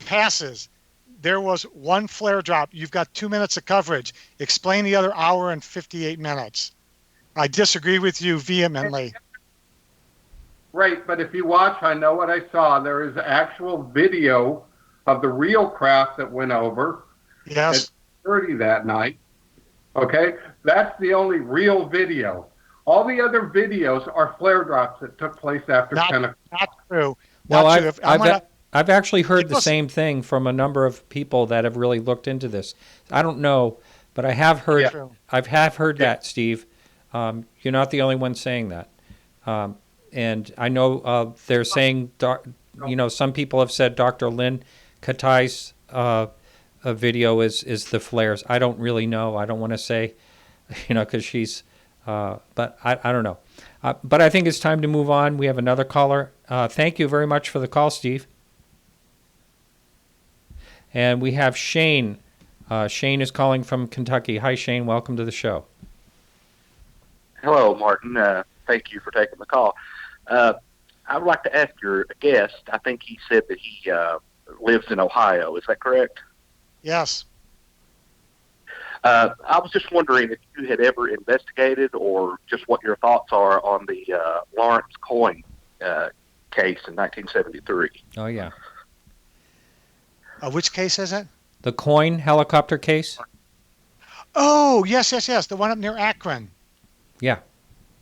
B: passes. There was 1 flare drop. You've got 2 minutes of coverage. Explain the other hour and 58 minutes. I disagree with you vehemently.
D: Right, but if you watch I Know What I Saw, there is actual video of the real craft that went over
B: Yes.
D: at 30 that night. Okay? That's the only real video. All the other videos are flare drops that took place after 10 o'clock.
B: Not true.
A: Well,
B: Not true.
A: I've actually heard the same thing from a number of people that have really looked into this. I don't know, but I have heard.
B: Yeah.
A: I have heard that, Steve. You're not the only one saying that. And I know they're saying, some people have said Dr. Lynn Katai's video is the flares. I don't really know. I don't want to say, because she's, but I don't know. But I think it's time to move on. We have another caller. Thank you very much for the call, Steve. And we have Shane. Shane is calling from Kentucky. Hi, Shane. Welcome to the show.
E: Hello, Martin. Thank you for taking the call. I would like to ask your guest, I think he said that he lives in Ohio. Is that correct?
B: Yes.
E: I was just wondering if you had ever investigated or just what your thoughts are on the Lawrence Coin case in 1973.
A: Oh, yeah.
B: Which case is it?
A: The Coin helicopter case?
B: Oh, yes. The one up near Akron.
A: Yeah.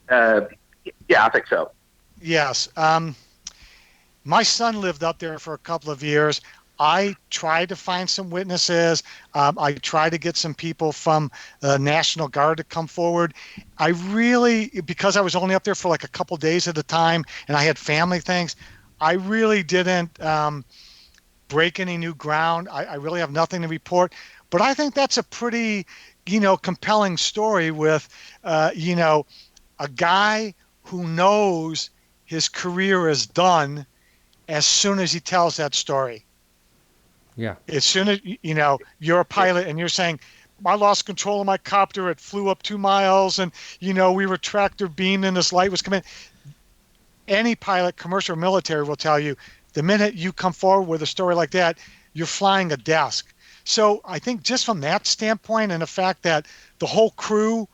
E: Yeah, I think so.
B: Yes. My son lived up there for a couple of years. I tried to find some witnesses. I tried to get some people from the National Guard to come forward. I really, because I was only up there for like a couple days at a time and I had family things, I really didn't break any new ground. I really have nothing to report. But I think that's a pretty, compelling story with, a guy who knows his career is done as soon as he tells that story.
A: Yeah.
B: As soon as, you're a pilot and you're saying, I lost control of my copter, it flew up 2 miles, and, we were tractor beamed and this light was coming. Any pilot, commercial or military, will tell you, the minute you come forward with a story like that, you're flying a desk. So I think just from that standpoint and the fact that the whole crew,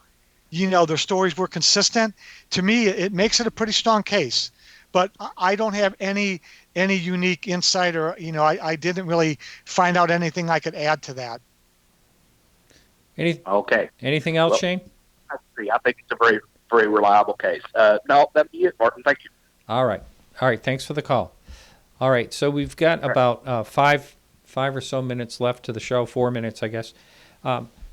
B: their stories were consistent, to me, it makes it a pretty strong case. But I don't have any unique insight or, I didn't really find out anything I could add to that.
E: Okay.
A: Anything else,
E: Well,
A: Shane?
E: I agree. I think it's a very very reliable case. No, that'd be it, Martin. Thank you.
A: All right. Thanks for the call. All right. So we've got about five or so minutes left to the show. 4 minutes, I guess.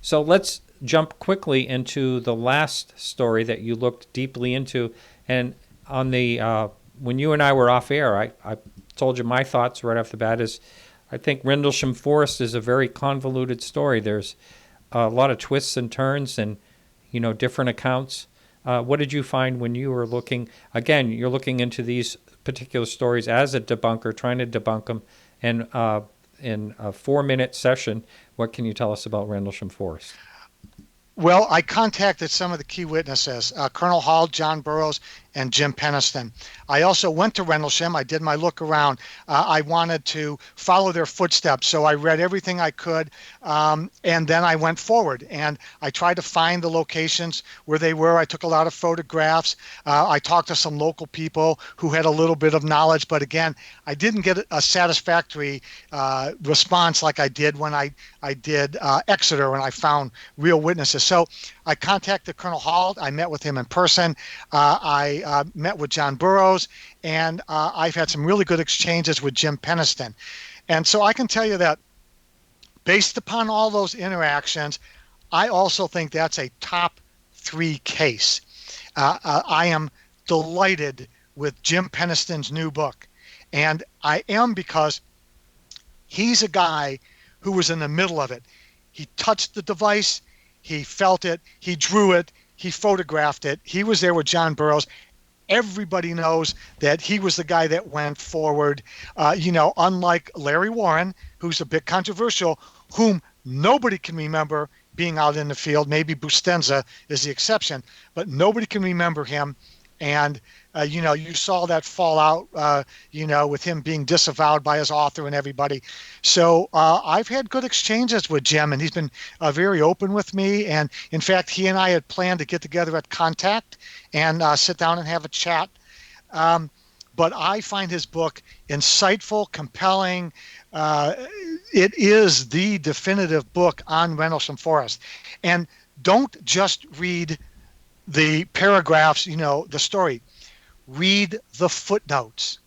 A: So let's jump quickly into the last story that you looked deeply into. And on the when you and I were off air, I told you my thoughts right off the bat is I think Rendlesham Forest is a very convoluted story. There's a lot of twists and turns and, different accounts. What did you find when you were looking? Again, you're looking into these particular stories as a debunker, trying to debunk them. And in a 4-minute session, what can you tell us about Rendlesham Forest?
B: Well, I contacted some of the key witnesses, Colonel Hall, John Burroughs, and Jim Peniston. I also went to Rendlesham. I did my look around. I wanted to follow their footsteps, so I read everything I could, and then I went forward. And I tried to find the locations where they were. I took a lot of photographs. I talked to some local people who had a little bit of knowledge, but again, I didn't get a satisfactory response like I did when I did Exeter, when I found real witnesses. So I contacted Colonel Hall. I met with him in person. I met with John Burroughs, and I've had some really good exchanges with Jim Peniston. And so I can tell you that based upon all those interactions, I also think that's a top 3 case. I am delighted with Jim Peniston's new book. And I am because he's a guy who was in the middle of it. He touched the device. He felt it, he drew it, he photographed it. He was there with John Burroughs. Everybody knows that he was the guy that went forward, unlike Larry Warren, who's a bit controversial, whom nobody can remember being out in the field. Maybe Bustenza is the exception, but nobody can remember him. And, you saw that fallout, with him being disavowed by his author and everybody. So I've had good exchanges with Jim, and he's been very open with me. And in fact, he and I had planned to get together at Contact and sit down and have a chat. But I find his book insightful, compelling. It is the definitive book on Rendlesham Forest. And don't just read the paragraphs, the story. Read the footnotes.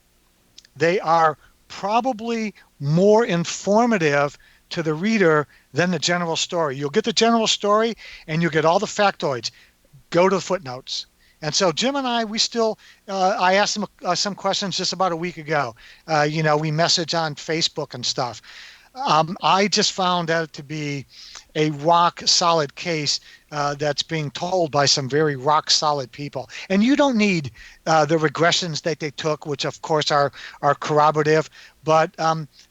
B: They are probably more informative to the reader than the general story. You'll get the general story and you'll get all the factoids. Go to the footnotes. And so Jim and I, we still, I asked him some questions just about a week ago. We message on Facebook and stuff. I just found that to be a rock solid case that's being told by some very rock solid people. And you don't need the regressions that they took, which of course are corroborative, but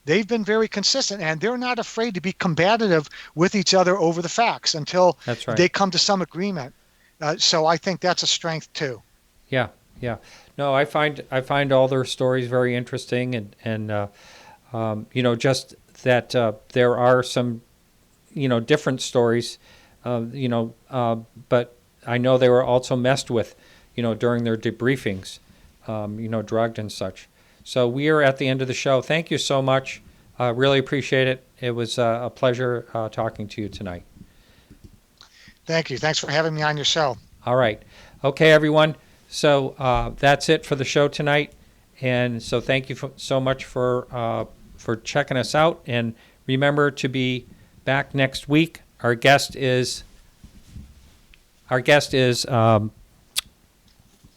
B: they've been very consistent, and they're not afraid to be combative with each other over the facts until they come to some agreement. So I think that's a strength too.
A: Yeah. No, I find all their stories very interesting, and just that there are some, different stories, but I know they were also messed with, during their debriefings, drugged and such. So we are at the end of the show. Thank you so much. Really appreciate it. It was a pleasure talking to you tonight.
B: Thank you. Thanks for having me on your show.
A: All right. Okay, everyone. So that's it for the show tonight. And so thank you so much for checking us out. And remember to be back next week. Our guest is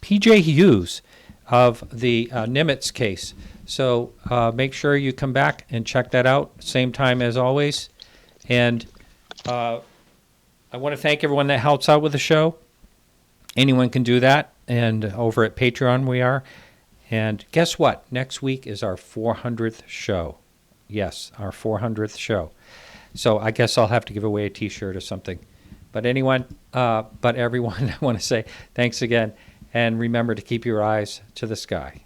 A: P.J. Hughes of the Nimitz case. So make sure you come back and check that out. Same time as always. And I want to thank everyone that helps out with the show. Anyone can do that. And over at Patreon we are. And guess what? Next week is our 400th show. Yes, our 400th show. So I guess I'll have to give away a T-shirt or something. But everyone, I want to say thanks again. And remember to keep your eyes to the sky.